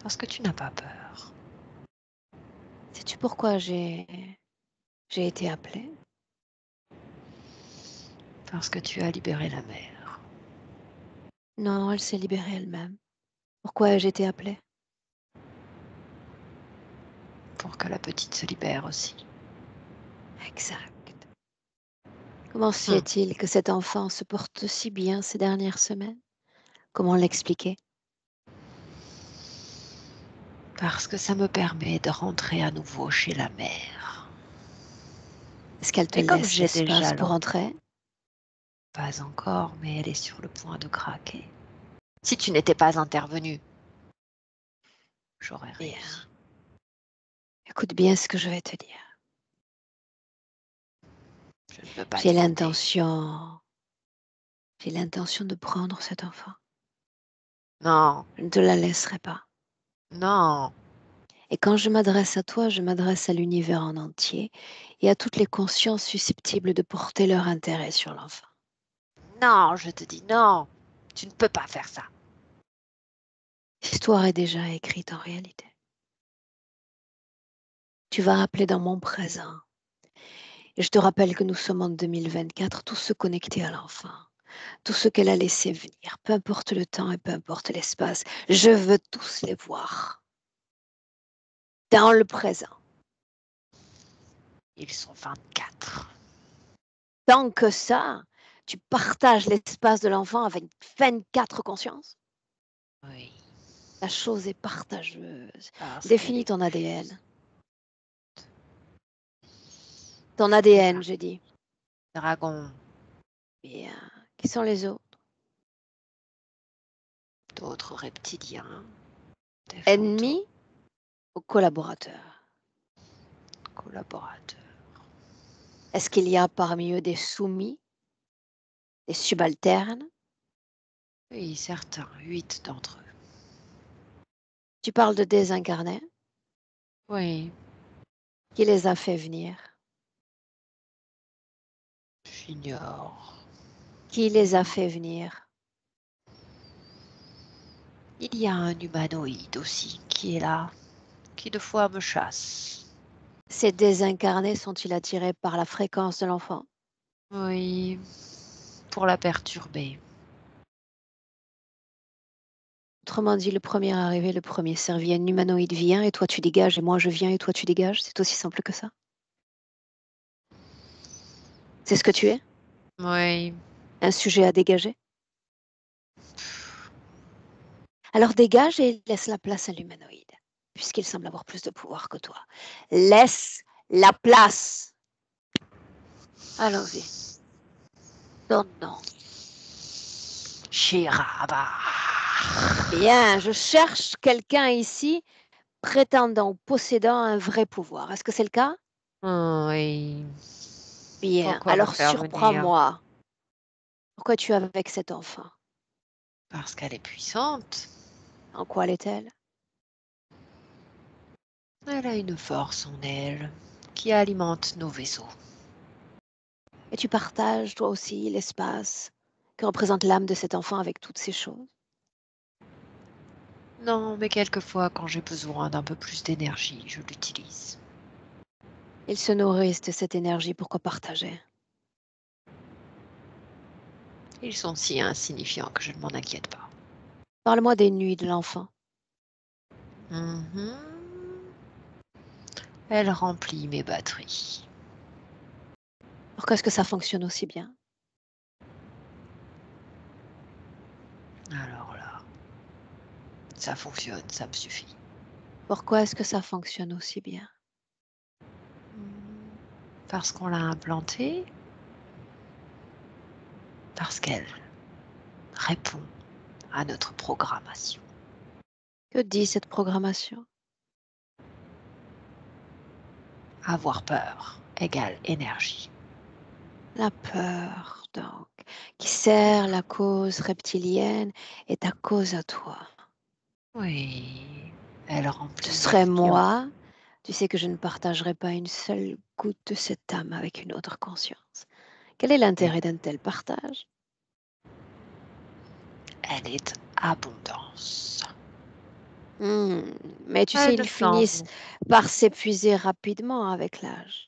Parce que tu n'as pas peur. Sais-tu pourquoi j'ai été appelée? Parce que tu as libéré la mère. Non, elle s'est libérée elle-même. Pourquoi ai-je été appelée? Pour que la petite se libère aussi. Exact. Comment se Hmm. fait-il que cet enfant se porte si bien ces dernières semaines? Comment l'expliquer? Parce que ça me permet de rentrer à nouveau chez la mère. Est-ce qu'elle te Et comme laisse j'ai l'espace déjà pour l'enfant, entrer? pas encore, mais elle est sur le point de craquer. Si tu n'étais pas intervenu, j'aurais Bien. réussi. Écoute bien ce que je vais te dire. Je ne peux pas J'ai t'écouter. l'intention, j'ai l'intention de prendre cet enfant. Non, Je ne te la laisserai pas. non, Et quand je m'adresse à toi, je m'adresse à l'univers en entier et à toutes les consciences susceptibles de porter leur intérêt sur l'enfant. non, je te dis non. Tu ne peux pas faire ça. L'histoire est déjà écrite en réalité. Tu vas appeler dans mon présent. Et je te rappelle que nous sommes en 2024, tous se connecter à l'enfant. tout ce qu'elle a laissé venir, peu importe le temps et peu importe l'espace. Je veux tous les voir dans le présent. Ils sont 24. Tant que ça, tu partages l'espace de l'enfant avec 24 consciences. Oui, La chose est partageuse. parce qu'elle Définis est ton ADN. Ton ADN, j'ai dit. dragon, Bien. Qui sont les autres? d'autres reptiliens, des Ennemis ou collaborateurs? collaborateurs. Est-ce qu'il y a parmi eux des soumis, des subalternes? Oui, certains, 8 d'entre eux. Tu parles de désincarnés. Oui, Qui les a fait venir? j'ignore. Qui les a fait venir? Il y a un humanoïde aussi qui est là, qui de fois me chasse. Ces désincarnés sont-ils attirés par la fréquence de l'enfant? Oui, pour la perturber. Autrement dit, le premier arrivé, le premier servi. Un humanoïde vient et toi tu dégages et moi je viens et toi tu dégages. C'est aussi simple que ça. C'est ce que tu es? Oui, Un sujet à dégager? Alors dégage et laisse la place à l'humanoïde, puisqu'il semble avoir plus de pouvoir que toi. Laisse la place. Allons-y. Ton nom. Shiraba. Bien, je cherche quelqu'un ici prétendant ou possédant un vrai pouvoir. Est-ce que c'est le cas? Oui, Bien, pourquoi me alors faire venir? surprends-moi. Pourquoi tu es avec cet enfant? Parce qu'elle est puissante. En quoi l'est-elle? Elle a une force en elle qui alimente nos vaisseaux. Et tu partages toi aussi l'espace que représente l'âme de cet enfant avec toutes ces choses? Non, mais quelquefois, quand j'ai besoin d'un peu plus d'énergie, je l'utilise. Ils se nourrissent de cette énergie, pourquoi partager? Ils sont si insignifiants que je ne m'en inquiète pas. Parle-moi des nuits de l'enfant. Mhm. Elle remplit mes batteries. Pourquoi est-ce que ça fonctionne aussi bien? Alors là, ça fonctionne, ça me suffit. Pourquoi est-ce que ça fonctionne aussi bien? Parce qu'on l'a implantée, parce qu'elle répond à notre programmation. Que dit cette programmation? Avoir peur égale énergie. La peur, donc, qui sert la cause reptilienne est ta cause à toi. Oui, elle Ce remplit serait mes ions. moi, tu sais que je ne partagerai pas une seule goutte de cette âme avec une autre conscience. Quel est Oui, l'intérêt d'un tel partage? elle est abondance. Hmm, mais tu sais, Elle ne ils s'en finissent vaut. par s'épuiser rapidement avec l'âge.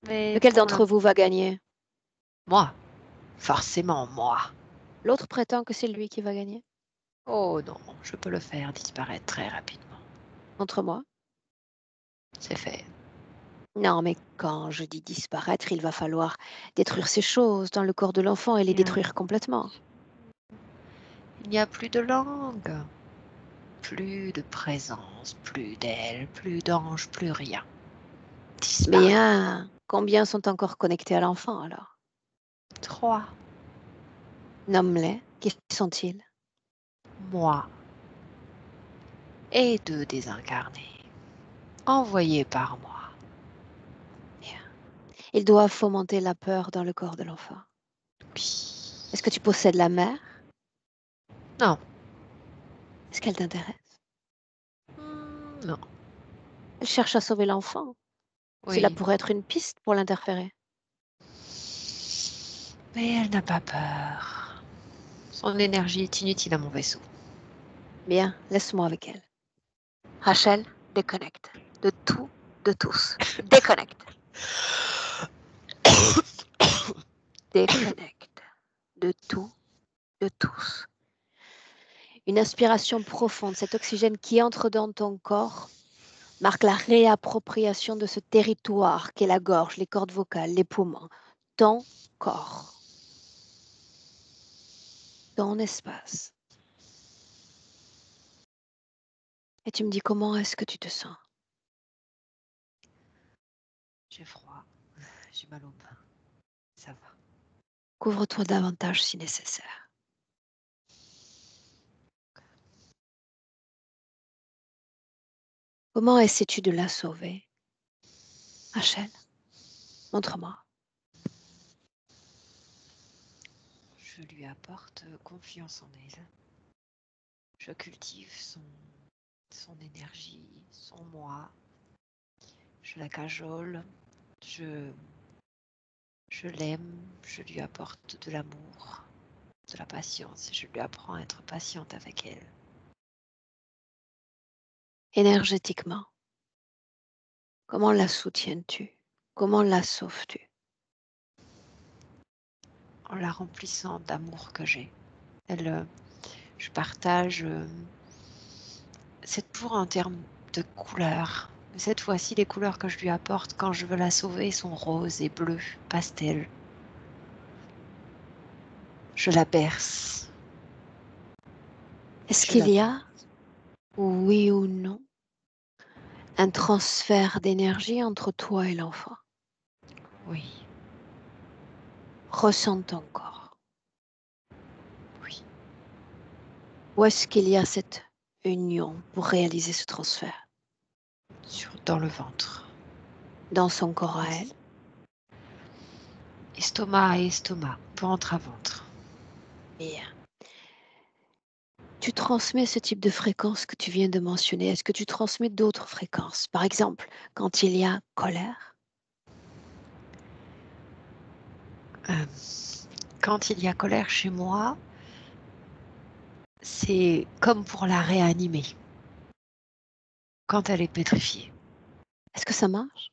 Mais Lequel pour le d'entre vous va gagner? moi, forcément moi. L'autre prétend que c'est lui qui va gagner. Oh non, je peux le faire disparaître très rapidement. Contre moi? C'est fait. Non, mais quand je dis disparaître, il va falloir détruire ces choses dans le corps de l'enfant et les Bien. détruire complètement. Il n'y a plus de langue, plus de présence, plus d'elle, plus d'ange, plus rien. Disparaît. Bien. Combien sont encore connectés à l'enfant alors? 3. Nomme-les. Qui sont-ils? Moi et 2 désincarnés, envoyés par moi. Bien. Ils doivent fomenter la peur dans le corps de l'enfant. Puis, Est-ce que tu possèdes la mère? non. Est-ce qu'elle t'intéresse? Non. Elle cherche à sauver l'enfant. Cela Oui. pourrait être une piste pour l'interférer. Mais elle n'a pas peur. Son énergie est inutile à mon vaisseau. Bien, laisse-moi avec elle. Rachel, déconnecte. De tout, de tous. Déconnecte. Déconnecte. de tout, de tous. Une inspiration profonde, cet oxygène qui entre dans ton corps marque la réappropriation de ce territoire qu'est la gorge, les cordes vocales, les poumons, ton corps, ton espace. Et tu me dis comment est-ce que tu te sens? J'ai froid, j'ai mal aux mains. Ça va. Couvre-toi davantage si nécessaire. Comment essaies-tu de la sauver? Rachel, montre-moi. Je lui apporte confiance en elle. Je cultive son énergie, son moi. Je la cajole. Je l'aime. Je lui apporte de l'amour, de la patience. Je lui apprends à être patiente avec elle. Énergétiquement, comment la soutiens-tu? Comment la sauves-tu? En la remplissant d'amour que j'ai. Je partage, c'est toujours en termes de couleurs. Mais cette fois-ci, les couleurs que je lui apporte quand je veux la sauver sont roses et bleues, pastel. Je la berce. Est-ce Je qu'il la y berce. a, oui ou non, un transfert d'énergie entre toi et l'enfant? Oui, Ressens ton corps. oui. Où est-ce qu'il y a cette union pour réaliser ce transfert? Dans le ventre. Dans son corps à elle? Estomac à estomac, ventre à ventre. Bien. Tu transmets ce type de fréquence que tu viens de mentionner. Est-ce que tu transmets d'autres fréquences? Par exemple, quand il y a colère, Euh, quand il y a colère chez moi, c'est comme pour la réanimer. Quand elle est pétrifiée. est-ce que ça marche?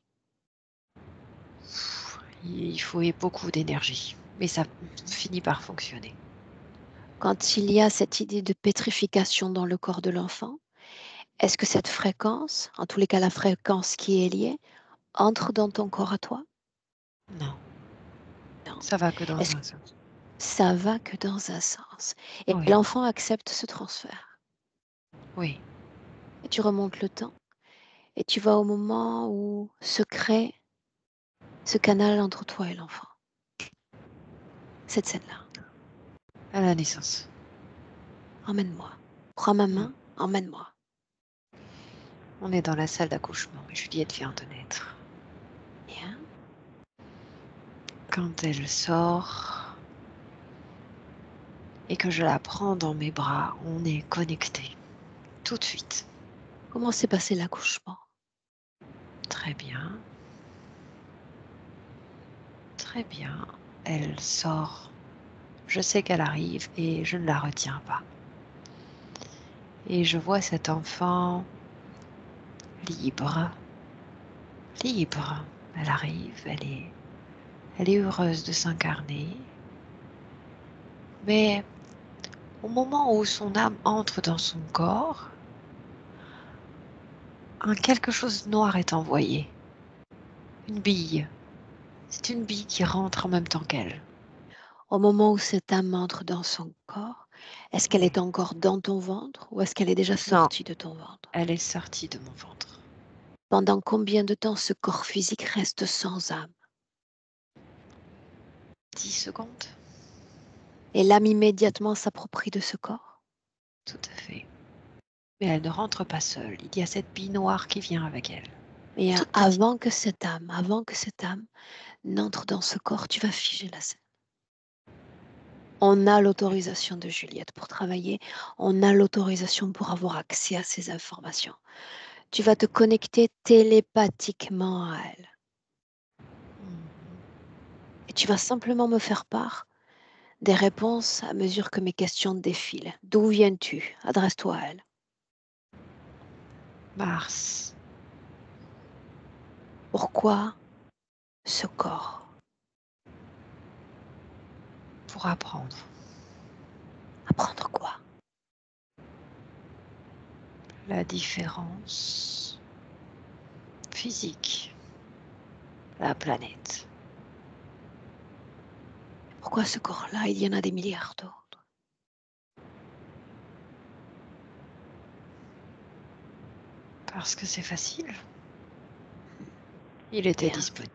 Il faut beaucoup d'énergie, mais ça finit par fonctionner. Quand il y a cette idée de pétrification dans le corps de l'enfant, est-ce que cette fréquence, en tous les cas la fréquence qui est liée, entre dans ton corps à toi? Non, Non. ça va que dans Est-ce que un sens. ça va que dans un sens? Et Oui, l'enfant accepte ce transfert. oui, Et tu remontes le temps et tu vas au moment où se crée ce canal entre toi et l'enfant. Cette scène-là. à la naissance. Emmène-moi. Prends ma Hmm. main, emmène-moi. On est dans la salle d'accouchement et Juliette vient de naître. Bien. Quand elle sort et que je la prends dans mes bras, on est connectés tout de suite. Comment s'est passé l'accouchement? Très bien, très bien. Elle sort. Je sais qu'elle arrive et je ne la retiens pas. Et je vois cet enfant libre, libre. Elle arrive, elle est heureuse de s'incarner. Mais au moment où son âme entre dans son corps, quelque chose de noir est envoyé. Une bille. C'est une bille qui rentre en même temps qu'elle. Au moment où cette âme entre dans son corps, est-ce qu'elle Oui. est encore dans ton ventre ou est-ce qu'elle est déjà Non, sortie de ton ventre? elle est sortie de mon ventre. Pendant combien de temps ce corps physique reste sans âme? 10 secondes. Et l'âme immédiatement s'approprie de ce corps? Tout à fait. Mais elle ne rentre pas seule. Il y a cette bille noire qui vient avec elle. Et Toute petite. avant que cette âme n'entre dans ce corps, tu vas figer la scène. On a l'autorisation de Juliette pour travailler, on a l'autorisation pour avoir accès à ces informations. Tu vas te connecter télépathiquement à elle et tu vas simplement me faire part des réponses à mesure que mes questions défilent. D'où viens-tu? Adresse-toi à elle. Mars. Pourquoi ce corps? pour apprendre. Apprendre quoi? La différence physique, la planète. Pourquoi ce corps-là, il y en a des milliards d'autres? Parce que c'est facile. Il était Bien. disponible.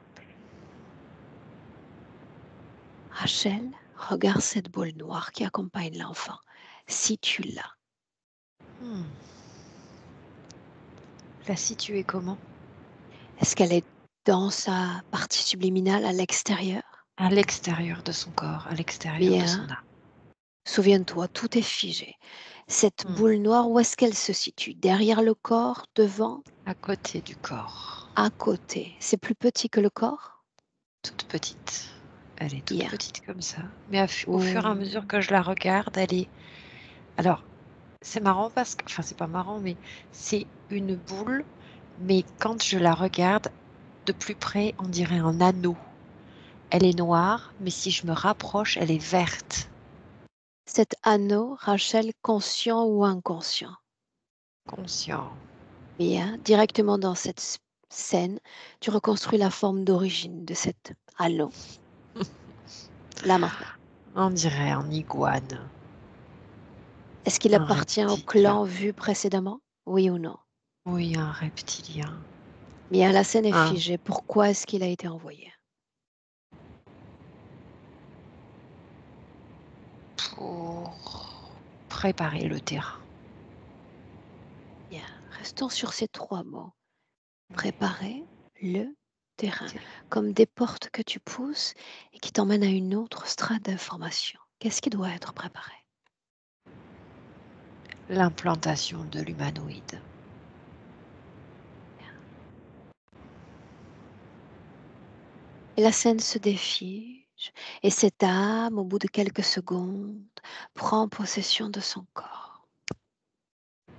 Rachel, regarde cette boule noire qui accompagne l'enfant. Si tu l'as, La situer comment? est-ce qu'elle est dans sa partie subliminale à l'extérieur? À l'extérieur de son corps, à l'extérieur de son Bien. âme. Souviens-toi, tout est figé. Cette Hmm. boule noire, où est-ce qu'elle se situe? Derrière le corps, devant, À côté du corps. à côté. C'est plus petit que le corps? Toute petite. Elle est toute Bien. petite comme ça. Mais au fur et à Ouh. mesure que je la regarde, elle est... Alors, c'est marrant parce que... Enfin, c'est pas marrant, mais c'est une boule. Mais quand je la regarde de plus près, on dirait un anneau. Elle est noire, mais si je me rapproche, elle est verte. Cet anneau, Rachel, conscient ou inconscient? Conscient. Bien. Directement dans cette scène, tu reconstruis la forme d'origine de cet anneau. Là maintenant. On dirait un iguane. Est-ce qu'il Un appartient au reptilien. clan vu précédemment? Oui ou non? Oui, un reptilien. Bien, la scène est Un figée. Pourquoi est-ce qu'il a été envoyé? pour préparer le terrain. Bien. Restons sur ces 3 mots. Préparer le terrain, comme des portes que tu pousses et qui t'emmènent à une autre strate d'information. Qu'est-ce qui doit être préparé? L'implantation de l'humanoïde. Et la scène se défige et cette âme, au bout de quelques secondes, prend possession de son corps.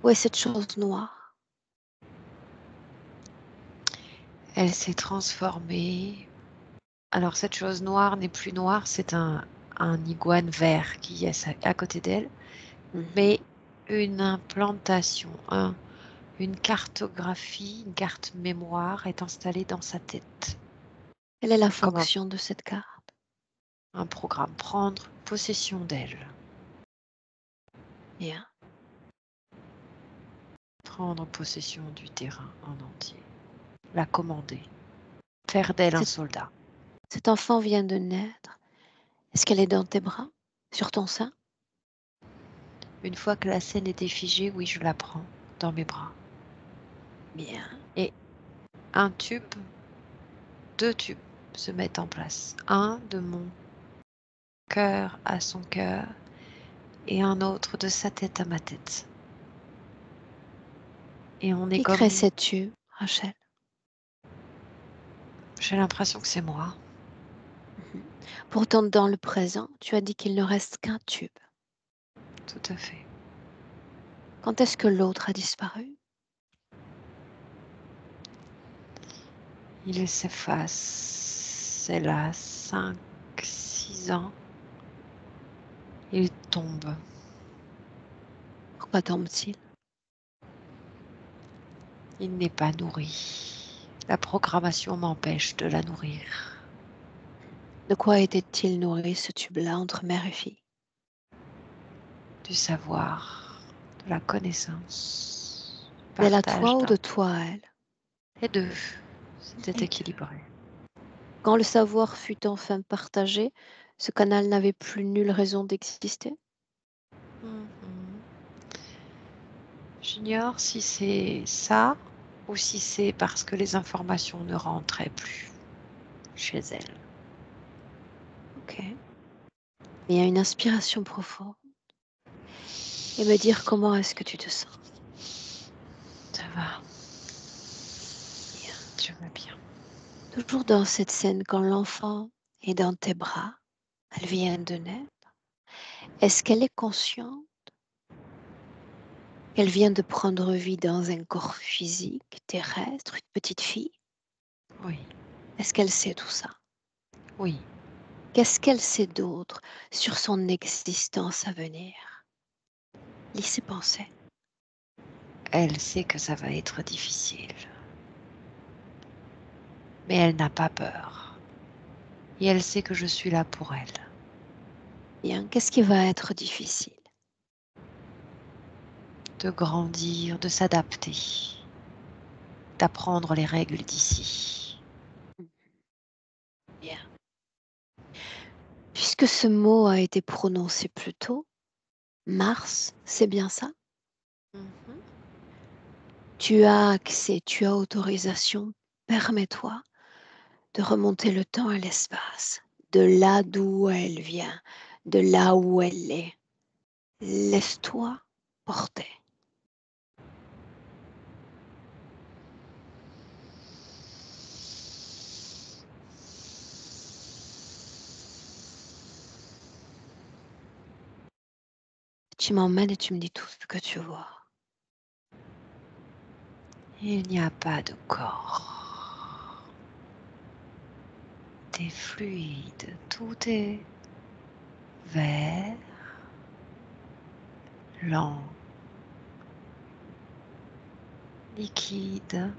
Où est cette chose noire? Elle s'est transformée. Alors cette chose noire n'est plus noire, c'est un iguane vert qui est à côté d'elle, mais une implantation, une cartographie, une carte mémoire est installée dans sa tête, Quelle est la comme fonction de cette carte? un programme, prendre possession d'elle, Bien. prendre possession du terrain en entier, la commander, faire d'elle un Cet, soldat. cet enfant vient de naître. Est-ce qu'elle est dans tes bras? Sur ton sein? Une fois que la scène est figée, oui, je la prends dans mes bras. Bien. Et un tube, 2 tubes se mettent en place. Un de mon cœur à son cœur et un autre de sa tête à ma tête. Et on est Qui crée comme... cette tube, Rachel? J'ai l'impression que c'est moi. Mhm. Pourtant, dans le présent, tu as dit qu'il ne reste qu'un tube. Tout à fait. Quand est-ce que l'autre a disparu? Il s'efface. Elle a 5, 6 ans. Il tombe. Pourquoi tombe-t-il? Il n'est pas nourri. La programmation m'empêche de la nourrir. De quoi était-il nourri, ce tube-là, entre mère et fille? Du savoir, de la connaissance, du D'elle à partage toi ou d'un... de toi à elle? Les deux. C'était Les deux. équilibré. Quand le savoir fut enfin partagé, ce canal n'avait plus nulle raison d'exister? Mhm. J'ignore si c'est ça ou si c'est parce que les informations ne rentraient plus chez elle. Ok. Il y a une inspiration profonde et me dire comment est-ce que tu te sens. Ça va, Bien. je vais bien. Toujours dans cette scène, quand l'enfant est dans tes bras, elle vient de naître, est-ce qu'elle est consciente qu'elle vient de prendre vie dans un corps physique, terrestre, une petite fille? Oui, Est-ce qu'elle sait tout ça? oui. Qu'est-ce qu'elle sait d'autre sur son existence à venir? Lis ses pensées. Elle sait que ça va être difficile, mais elle n'a pas peur. Et elle sait que je suis là pour elle. Bien, qu'est-ce qui va être difficile? De grandir, de s'adapter, d'apprendre les règles d'ici. Bien. Puisque ce mot a été prononcé plus tôt, Mars, c'est bien ça? Mhm. Tu as accès, tu as autorisation, permets-toi de remonter le temps et l'espace, de là d'où elle vient, de là où elle est. Laisse-toi porter. Tu m'emmènes et tu me dis tout ce que tu vois. Il n'y a pas de corps. T'es fluide, tout est vert, lent, liquide,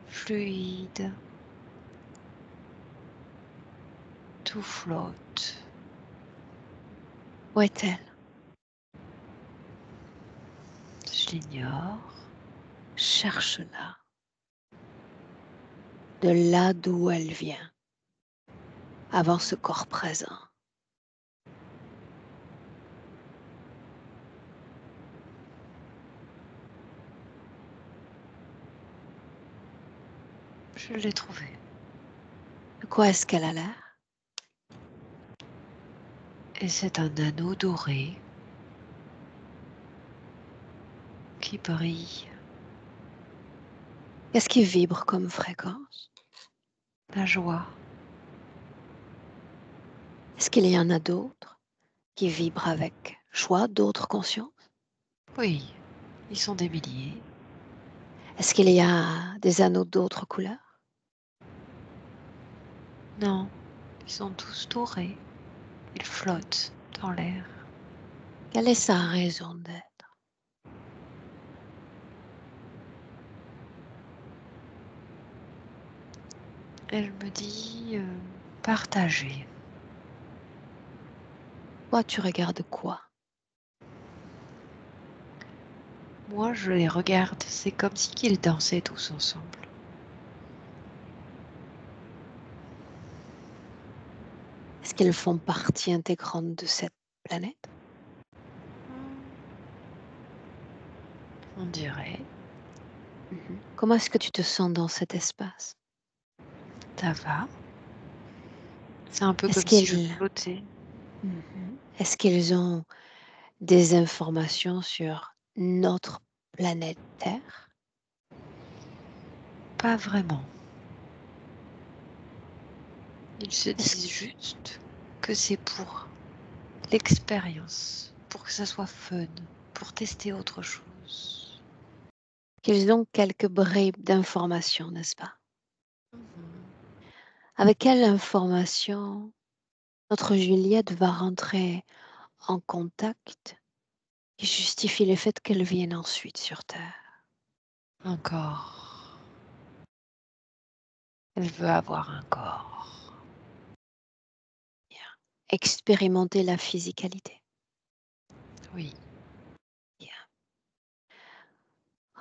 fluide. Tout flotte. Où est-elle? Je l'ignore. Cherche-la. De là d'où elle vient, avant ce corps présent. Je l'ai trouvée. De quoi est-ce qu'elle a l'air? Et c'est un anneau doré qui brille. Qu'est-ce qui vibre comme fréquence? La joie. Est-ce qu'il y en a d'autres qui vibrent avec joie, d'autres consciences? Oui, ils sont des milliers. Est-ce qu'il y a des anneaux d'autres couleurs? Non, ils sont tous dorés. Ils flottent dans l'air. Quelle est sa raison d'être? Elle me dit partager. Toi, tu regardes quoi? Moi, je les regarde. C'est comme si qu'ils dansaient tous ensemble. Est-ce qu'ils font partie intégrante de cette planète? On dirait. Comment est-ce que tu te sens dans cet espace? Ça va. C'est un peu Est-ce comme si je qu'ils flottais. est-ce qu'ils ont des informations sur notre planète Terre? Pas vraiment. Ils se Est-ce disent juste que c'est pour l'expérience, pour que ça soit fun, pour tester autre chose. qu'ils ont quelques bribes d'informations, n'est-ce pas? Mhm. Avec quelle information notre Juliette va rentrer en contact qui justifie le fait qu'elle vienne ensuite sur Terre? Encore. Elle veut avoir un corps. Expérimenter la physicalité. Oui. Bien.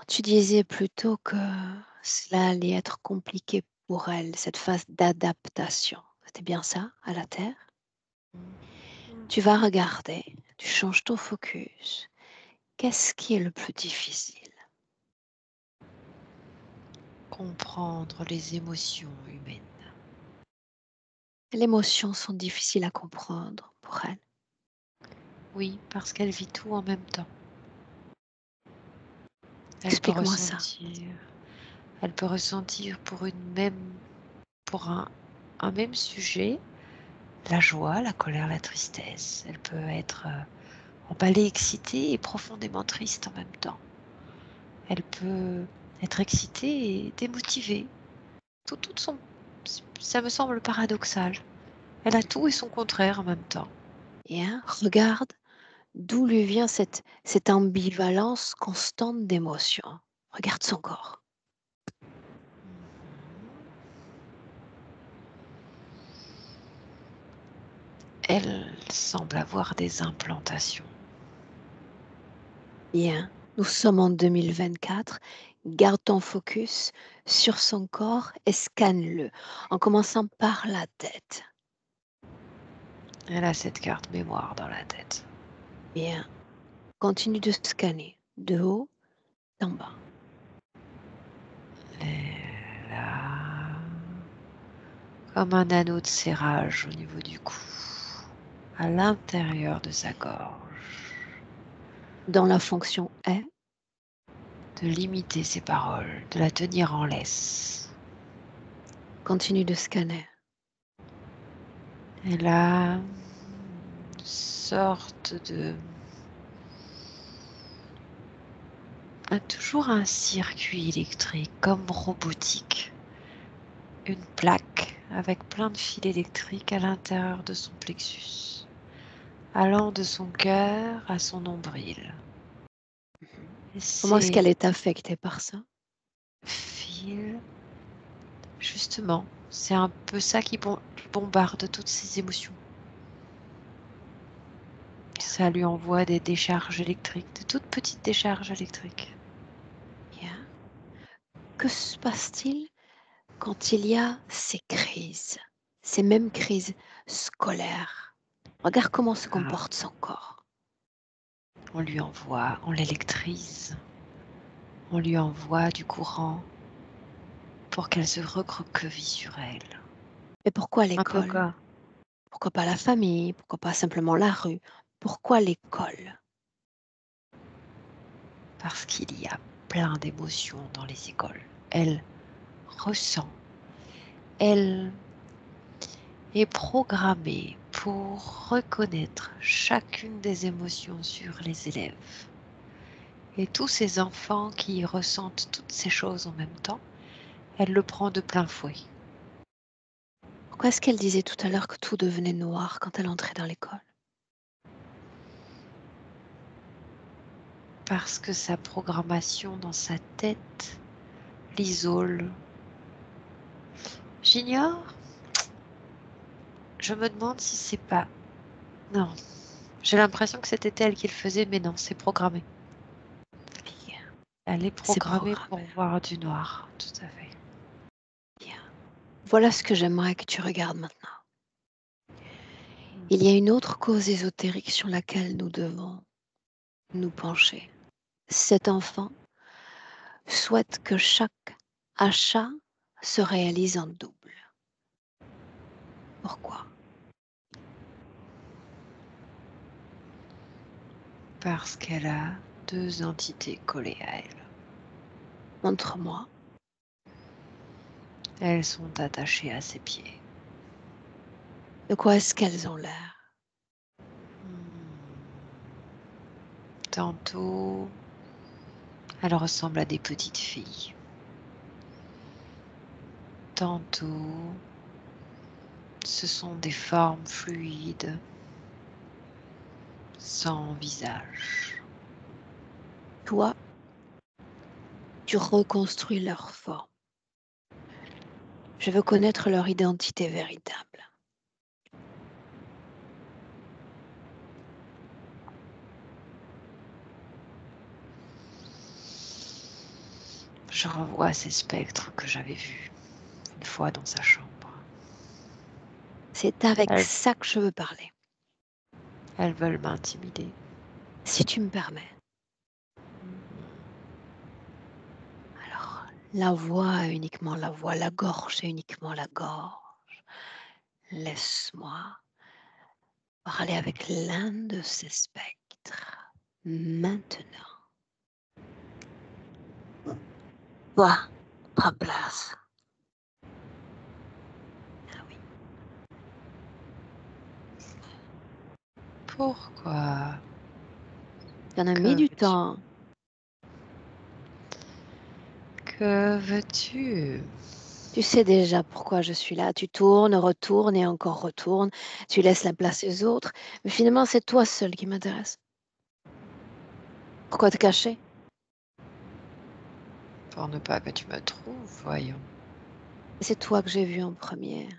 Tu disais plutôt que cela allait être compliqué pour elle, cette phase d'adaptation. C'était bien ça, à la Terre? Tu vas regarder, tu changes ton focus. Qu'est-ce qui est le plus difficile? Comprendre les émotions humaines. Les émotions sont difficiles à comprendre pour elle. Oui, parce qu'elle vit tout en même temps. Elle peut Explique-moi ça. ressentir. Elle peut ressentir pour un même sujet, la joie, la colère, la tristesse. Elle peut être emballée, excitée et profondément triste en même temps. Elle peut être excitée et démotivée. Tout son... Ça me semble paradoxal. Elle a tout et son contraire en même temps. Bien, regarde d'où lui vient cette ambivalence constante d'émotions. Regarde son corps. Elle semble avoir des implantations. Bien, nous sommes en 2024. Garde ton focus sur son corps et scanne-le, en commençant par la tête. Elle a cette carte mémoire dans la tête. Bien, continue de scanner, de haut en bas. Là, comme un anneau de serrage au niveau du cou, à l'intérieur de sa gorge, Dans la fonction est, de limiter ses paroles, de la tenir en laisse. continue de scanner. Elle a une sorte de... toujours un circuit électrique, comme robotique. Une plaque avec plein de fils électriques à l'intérieur de son plexus, allant de son cœur à son nombril. Et Comment est-ce ces qu'elle est affectée par ça? fils, justement, c'est un peu ça qui bombarde toutes ses émotions. Ça lui envoie des décharges électriques, de toutes petites décharges électriques. Bien. Que se passe-t-il quand il y a ces crises, ces mêmes crises scolaires? Regarde comment se Ah, comporte son corps. on lui envoie, on l'électrise, on lui envoie du courant pour qu'elle se recroqueville sur elle. Et pourquoi Un peu l'école? comme Pourquoi pas la famille? Pourquoi pas simplement la rue? Pourquoi l'école? parce qu'il y a plein d'émotions dans les écoles. Elle ressent, elle est programmée pour reconnaître chacune des émotions sur les élèves. Et tous ces enfants qui ressentent toutes ces choses en même temps, elle le prend de plein fouet. Pourquoi est-ce qu'elle disait tout à l'heure que tout devenait noir quand elle entrait dans l'école? Parce que sa programmation dans sa tête l'isole. J'ignore. Je me demande si c'est pas... Non. J'ai l'impression que c'était elle qui le faisait, mais non, c'est programmé. Bien, Elle est c'est programmée pour programmé. voir du noir, tout à fait. Bien. Voilà ce que j'aimerais que tu regardes maintenant. Il y a une autre cause ésotérique sur laquelle nous devons nous pencher. Cet enfant souhaite que chaque achat se réalise en double. Pourquoi? Parce qu'elle a deux entités collées à elle. Montre-moi. Elles sont attachées à ses pieds. De quoi est-ce qu'elles ont l'air? Tantôt, elles ressemblent à des petites filles. Tantôt, ce sont des formes fluides, sans visage. Toi, tu reconstruis leur forme. Je veux connaître leur identité véritable. Je revois ces spectres que j'avais vus une fois dans sa chambre. C'est avec Elles, ça que je veux parler. elles veulent m'intimider. Si tu me permets. Alors, la voix est uniquement la voix, la gorge est uniquement la gorge. Laisse-moi parler avec l'un de ces spectres. Maintenant. Toi, prends place. Ah oui. Pourquoi? Tu en as mis Que du veux-tu? temps. Que veux-tu? Tu sais déjà pourquoi je suis là. Tu tournes, retournes et encore retournes. Tu laisses la place aux autres. Mais finalement, c'est toi seul qui m'intéresse. Pourquoi te cacher? Pour ne pas que tu me trouves, voyons. C'est toi que j'ai vu en premier.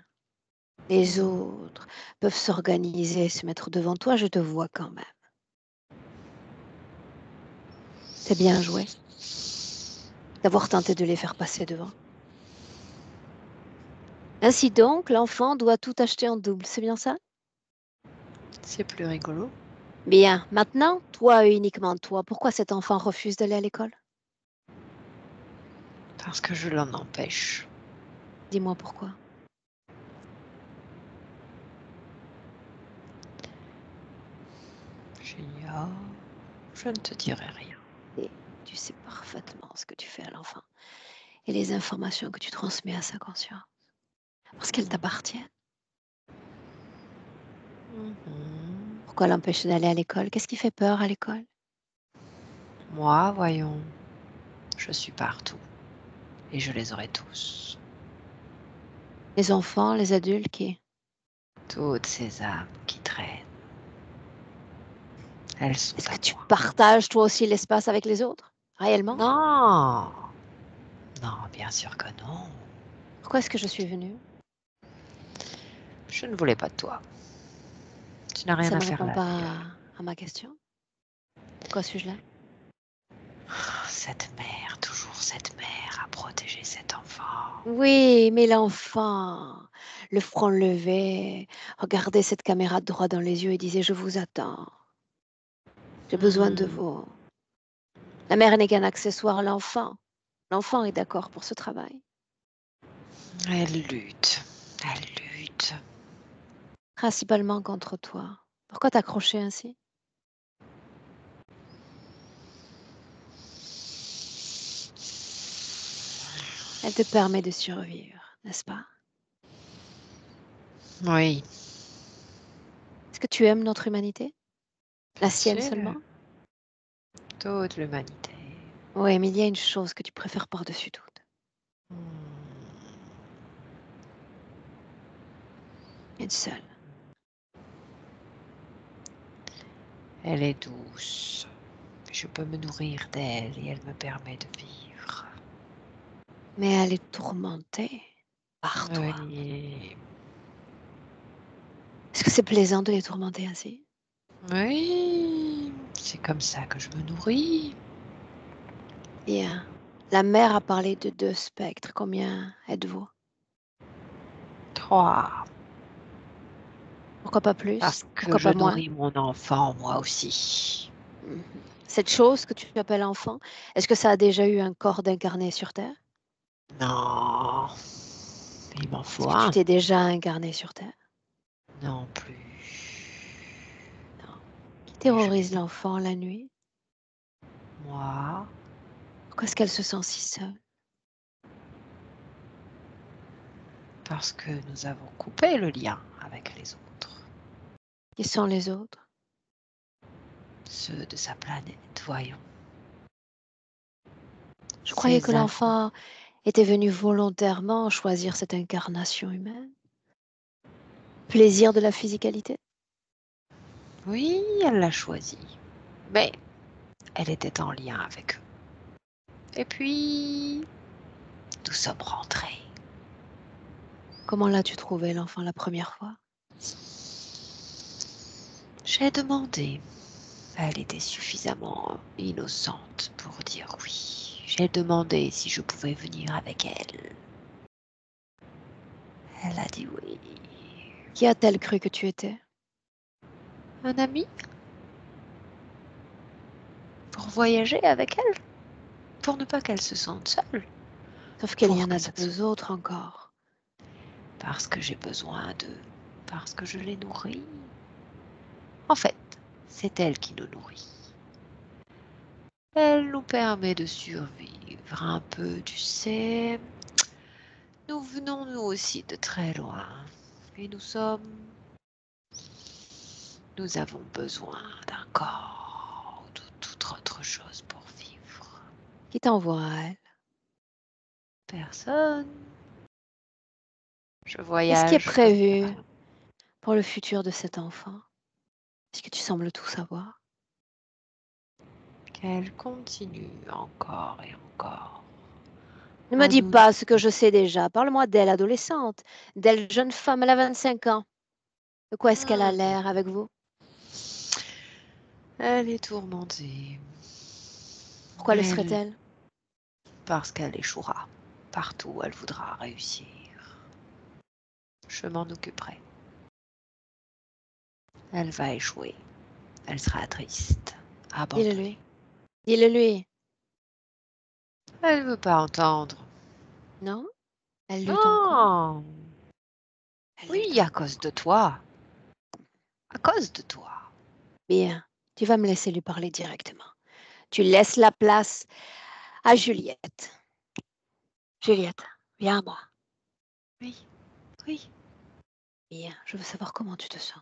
Les Hmm. autres peuvent s'organiser et se mettre devant toi. Je te vois quand même. C'est bien joué d'avoir tenté de les faire passer devant. Ainsi donc, l'enfant doit tout acheter en double. C'est bien ça? C'est plus rigolo. Bien. Maintenant, toi et uniquement toi, pourquoi cet enfant refuse d'aller à l'école? Parce que je l'en empêche. Dis-moi pourquoi. J'ignore. Je ne te dirai rien. Et tu sais parfaitement ce que tu fais à l'enfant et les informations que tu transmets à sa conscience. Parce qu'elles t'appartiennent. Mhm. Pourquoi l'empêcher d'aller à l'école? Qu'est-ce qui fait peur à l'école? Moi, voyons, je suis partout. Et je les aurai tous. Les enfants, les adultes qui... Toutes ces âmes qui traînent, elles sont Est-ce à que tu moi. partages toi aussi l'espace avec les autres? Réellement? Non, non, bien sûr que non. Pourquoi est-ce que je suis venue? Je ne voulais pas de toi. Tu n'as rien Ça à ne faire répond là, pas d'ailleurs. à ma question. Pourquoi suis-je là? Cette mère, toujours cette mère, a protégé cet enfant. Oui, mais l'enfant, le front levé, regardait cette caméra droit dans les yeux et disait, je vous attends. J'ai besoin de Hmm. vous. La mère n'est qu'un accessoire, l'enfant est d'accord pour ce travail. Elle lutte, elle lutte. Principalement contre toi. Pourquoi t'accrocher ainsi? Elle te permet de survivre, n'est-ce pas? Oui, Est-ce que tu aimes notre humanité? La bien sienne sûr, seulement? toute l'humanité. Oui, mais il y a une chose que tu préfères par-dessus toute. Hmm. Une seule. Elle est douce. Je peux me nourrir d'elle et elle me permet de vivre. Mais elle est tourmentée par toi. Oui, Est-ce que c'est plaisant de les tourmenter ainsi? oui, c'est comme ça que je me nourris. Bien. La mère a parlé de 2 spectres. Combien êtes-vous? 3, Pourquoi pas plus? parce que Pourquoi je pas moins? nourris mon enfant moi aussi. Mmh. Cette chose que tu appelles enfant, est-ce que ça a déjà eu un corps d'incarné sur terre? Non, il m'en Est-ce faut que tu un. t'es déjà incarné sur terre? Non plus. Non. Qui Je vais terrorise pas. l'enfant la nuit? Moi, Pourquoi est-ce qu'elle se sent si seule? parce que nous avons coupé le lien avec les autres. Qui sont les autres? Ceux de sa planète, voyons. Je croyais que Ses amis. l'enfant était venu volontairement choisir cette incarnation humaine. Plaisir de la physicalité? Oui, elle l'a choisi. Mais elle était en lien avec eux. Et puis, nous sommes rentrés. Comment l'as-tu trouvé l'enfant la première fois? J'ai demandé. Elle était suffisamment innocente pour dire oui. J'ai demandé si je pouvais venir avec elle. Elle a dit oui. Qui a-t-elle cru que tu étais? Un ami pour voyager avec elle, pour ne pas qu'elle se sente seule, Sauf qu'il y pour en que a ça soit 2 autres encore. parce que j'ai besoin d'eux, parce que je les nourris. En fait, c'est elle qui nous nourrit. Elle nous permet de survivre un peu, tu sais. Nous venons nous aussi de très loin et nous avons besoin d'un corps ou de toute autre chose pour vivre. Qui t'envoie à elle? Personne. Je Qu'est-ce qui est voyage comme ça. prévu pour le futur de cet enfant? Est-ce que tu sembles tout savoir? Qu'elle continue encore et encore Ne me à dis nous pas ce que je sais déjà. Parle-moi d'elle, adolescente, d'elle, jeune femme, elle a 25 ans. De quoi est-ce qu'elle a Hmm. l'air avec vous? Elle est tourmentée. Pourquoi le Elle, serait-elle? parce qu'elle échouera. Partout où elle voudra réussir. Je m'en occuperai. Elle va échouer. Elle sera triste, Dis-le abandonnée. lui. Dis-le lui. Elle veut pas entendre. Non? Elle lutte encore. Non. Elle lutte Oui, à encore. cause de toi. À cause de toi. Bien. Tu vas me laisser lui parler directement. Tu laisses la place à Juliette. Juliette, viens à moi. Oui, oui, Bien. Je veux savoir comment tu te sens.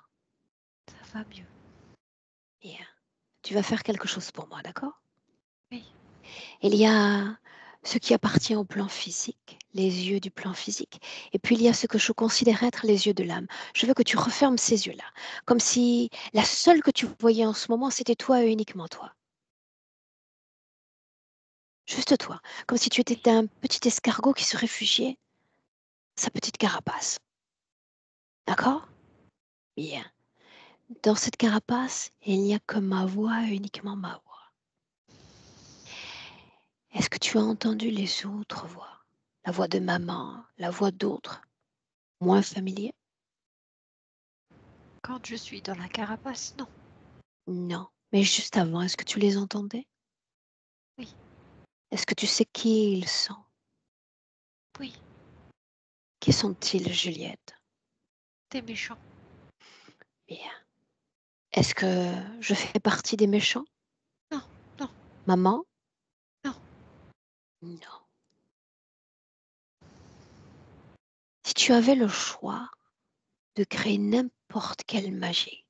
ça va mieux. Bien. Tu vas faire quelque chose pour moi, d'accord? Oui, Il y a ce qui appartient au plan physique, les yeux du plan physique, et puis il y a ce que je considère être les yeux de l'âme. Je veux que tu refermes ces yeux-là, comme si la seule que tu voyais en ce moment, c'était toi et uniquement toi. Juste toi, comme si tu oui. étais un petit escargot qui se réfugiait, sa petite carapace. D'accord? Bien. Dans cette carapace, il n'y a que ma voix et uniquement ma voix. Est-ce que tu as entendu les autres voix? La voix de maman, la voix d'autres, moins familiers? Quand je suis dans la carapace, non. Non. Mais juste avant, est-ce que tu les entendais? Oui, Est-ce que tu sais qui ils sont? oui, Qui sont-ils, Juliette? t'es méchant. Bien. Est-ce que je fais partie des méchants? Non, non, Maman? non. Non. Si tu avais le choix de créer n'importe quelle magie,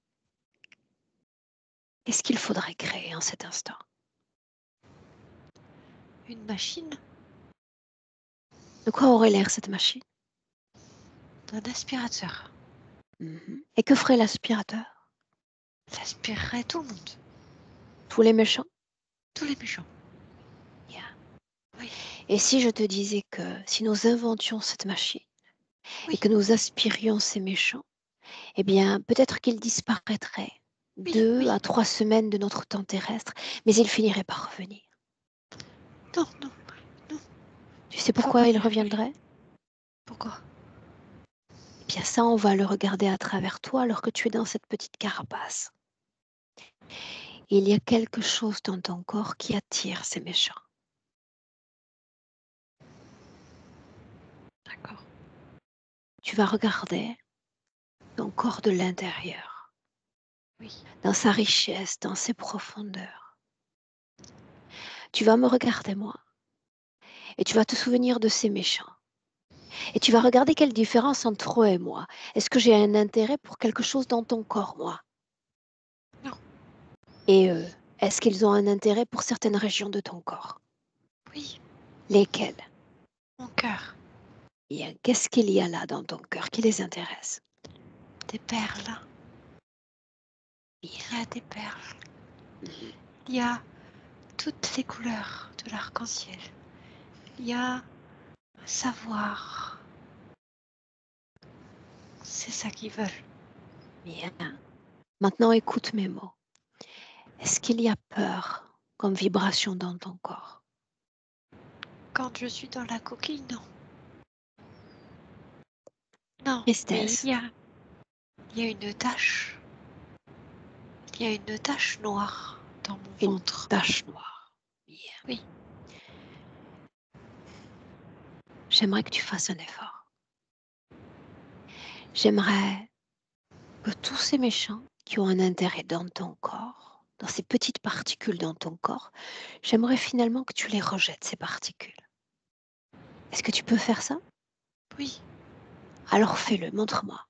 qu'est-ce qu'il faudrait créer en cet instant? Une machine, De quoi aurait l'air cette machine? un aspirateur. Mhm. Et que ferait l'aspirateur? Ça aspirerait tout le monde. Tous les méchants? Tous les méchants. Bien. Oui, Et si je te disais que si nous inventions cette machine et oui, que nous aspirions ces méchants, eh bien, peut-être qu'ils disparaîtraient oui, 2 à 3 semaines de notre temps terrestre, mais ils finiraient par revenir. non, non, non. Tu sais Faut pourquoi pas ils y aller. reviendraient? Pourquoi? Eh bien, ça, on va le regarder à travers toi alors que tu es dans cette petite carapace. Il y a quelque chose dans ton corps qui attire ces méchants. D'accord. Tu vas regarder ton corps de l'intérieur, Oui, dans sa richesse, dans ses profondeurs. Tu vas me regarder, moi, et tu vas te souvenir de ces méchants. Et tu vas regarder quelle différence entre eux et moi. Est-ce que j'ai un intérêt pour quelque chose dans ton corps, moi? non, Et eux, est-ce qu'ils ont un intérêt pour certaines régions de ton corps? oui, Lesquelles? mon cœur. Bien, qu'est-ce qu'il y a là dans ton cœur qui les intéresse? Des perles. Bien. Il y a des perles. Mhm. Il y a toutes les couleurs de l'arc-en-ciel. Il y a un savoir. C'est ça qu'ils veulent. Bien. Maintenant, écoute mes mots. Est-ce qu'il y a peur comme vibration dans ton corps? Quand je suis dans la coquille, non. Non, mais Tristesse, il y a une tache. Il y a une tache noire dans mon une ventre. tache noire. Bien. Oui, J'aimerais que tu fasses un effort. J'aimerais que tous ces méchants qui ont un intérêt dans ton corps, dans ces petites particules dans ton corps, j'aimerais finalement que tu les rejettes, ces particules. Est-ce que tu peux faire ça? oui. Alors fais-le, montre-moi.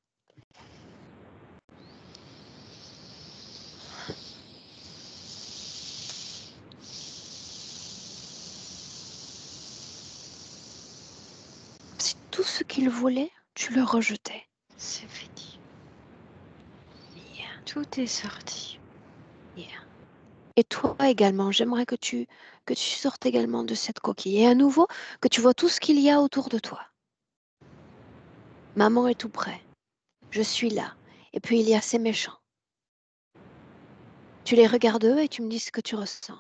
Si tout ce qu'ils voulaient tu le rejetais. C'est fini. Bien, Tout est sorti. bien. Et toi également, j'aimerais que tu sortes également de cette coquille. Et à nouveau, que tu vois tout ce qu'il y a autour de toi. Maman est tout près. Je suis là. Et puis il y a ces méchants. Tu les regardes eux et tu me dis ce que tu ressens.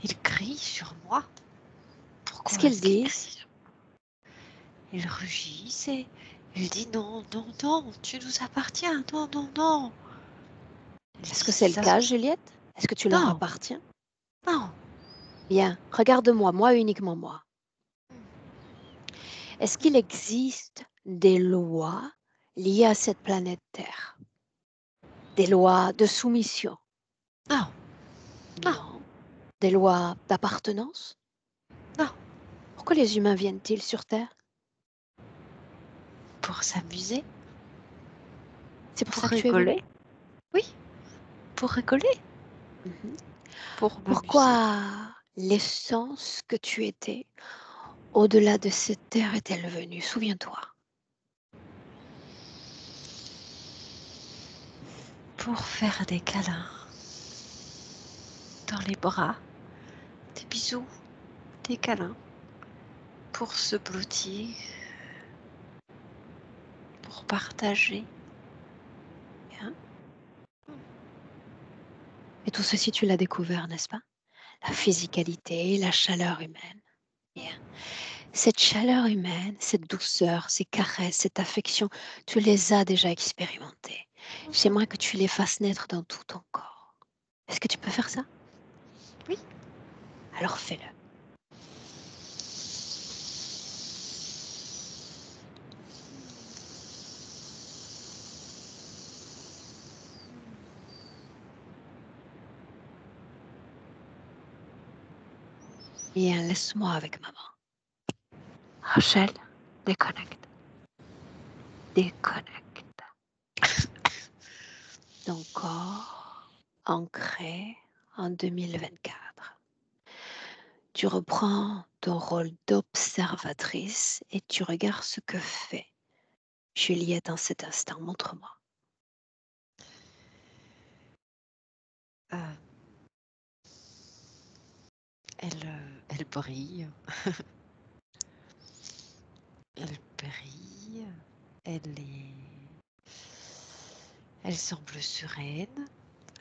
Il crie sur moi. Qu'est-ce Pourquoi qu'ils est-ce qu'il disent? crie? Il rugit et il dit non, non, non, tu nous appartiens, non, non, non. Il Est-ce dit que c'est le ça. cas, Juliette? Est-ce que tu leur Non, appartiens? non. Bien, regarde-moi, moi uniquement moi. Est-ce qu'il existe des lois liées à cette planète Terre? Des lois de soumission? Non, non, Non. Des lois d'appartenance? non. Pourquoi les humains viennent-ils sur Terre? Pour s'amuser, C'est pour pour ça que tu es venu? rigoler. Oui, pour rigoler, Mhm. pour m'amuser. Pourquoi l'essence que tu étais au-delà de cette terre est-elle venue? Souviens-toi. Pour faire des câlins dans les bras, des bisous, des câlins. Pour se blottir, pour partager. Bien. Et tout ceci, tu l'as découvert, n'est-ce pas? La physicalité, la chaleur humaine. Bien. Cette chaleur humaine, cette douceur, ces caresses, cette affection, tu les as déjà expérimentées. J'aimerais que tu les fasses naître dans tout ton corps. Est-ce que tu peux faire ça? Oui. Alors fais-le. Bien, laisse-moi avec maman. Rachel, déconnecte. Déconnecte. Ton corps ancré en 2024. Tu reprends ton rôle d'observatrice et tu regardes ce que fait Juliette en cet instant. Montre-moi. Euh, elle brille, elle brille, elle est, elle semble sereine,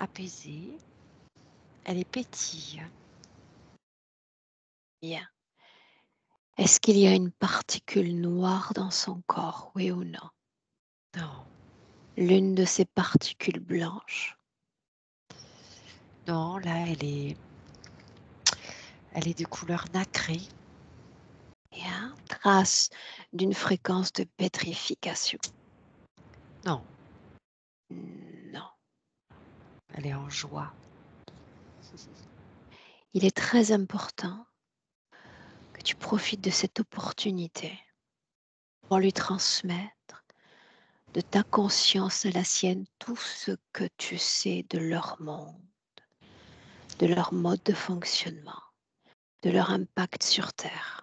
apaisée, elle est pétille. Bien. Est-ce qu'il y a une particule noire dans son corps, oui ou non? Non, L'une de ces particules blanches. non, là elle est de couleur nacrée. Bien. Trace d'une fréquence de pétrification. Non, Non. elle est en joie. Il est très important que tu profites de cette opportunité pour lui transmettre de ta conscience à la sienne tout ce que tu sais de leur monde, de leur mode de fonctionnement, de leur impact sur Terre.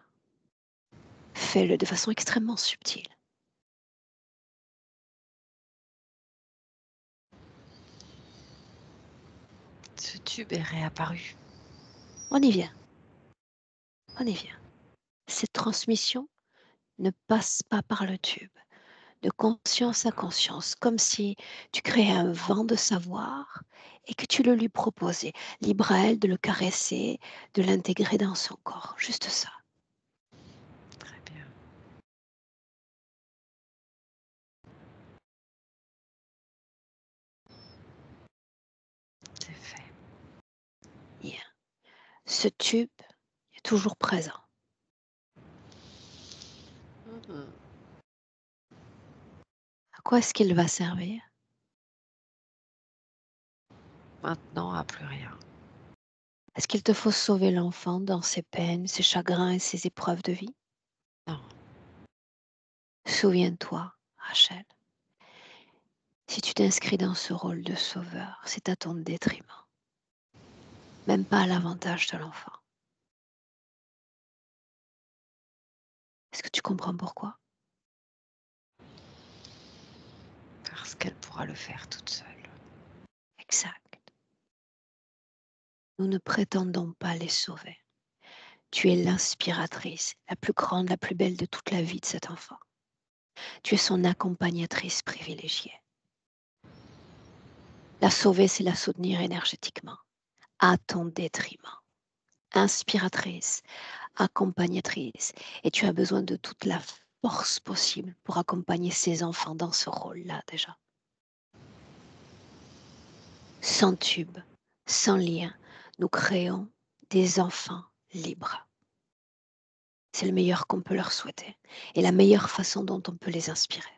Fais-le de façon extrêmement subtile. Ce tube est réapparu. On y vient, on y vient. Cette transmission ne passe pas par le tube, de conscience à conscience, comme si tu créais un vent de savoir et que tu le lui proposais. Libre à elle de le caresser, de l'intégrer dans son corps. Juste ça. Très bien. C'est fait. Bien. Ce tube est toujours présent. Mhm. À quoi est-ce qu'il va servir? Maintenant, à plus rien. Est-ce qu'il te faut sauver l'enfant dans ses peines, ses chagrins et ses épreuves de vie? Non, Souviens-toi, Rachel, si tu t'inscris dans ce rôle de sauveur, c'est à ton détriment, même pas à l'avantage de l'enfant. Est-ce que tu comprends pourquoi? Parce qu'elle pourra le faire toute seule. Exact. Nous ne prétendons pas les sauver. Tu es l'inspiratrice, la plus grande, la plus belle de toute la vie de cet enfant. Tu es son accompagnatrice privilégiée. La sauver, c'est la soutenir énergétiquement, à ton détriment. Inspiratrice, accompagnatrice, et tu as besoin de toute la force possible pour accompagner ces enfants dans ce rôle-là déjà. Sans tube, sans lien, nous créons des enfants libres. C'est le meilleur qu'on peut leur souhaiter et la meilleure façon dont on peut les inspirer,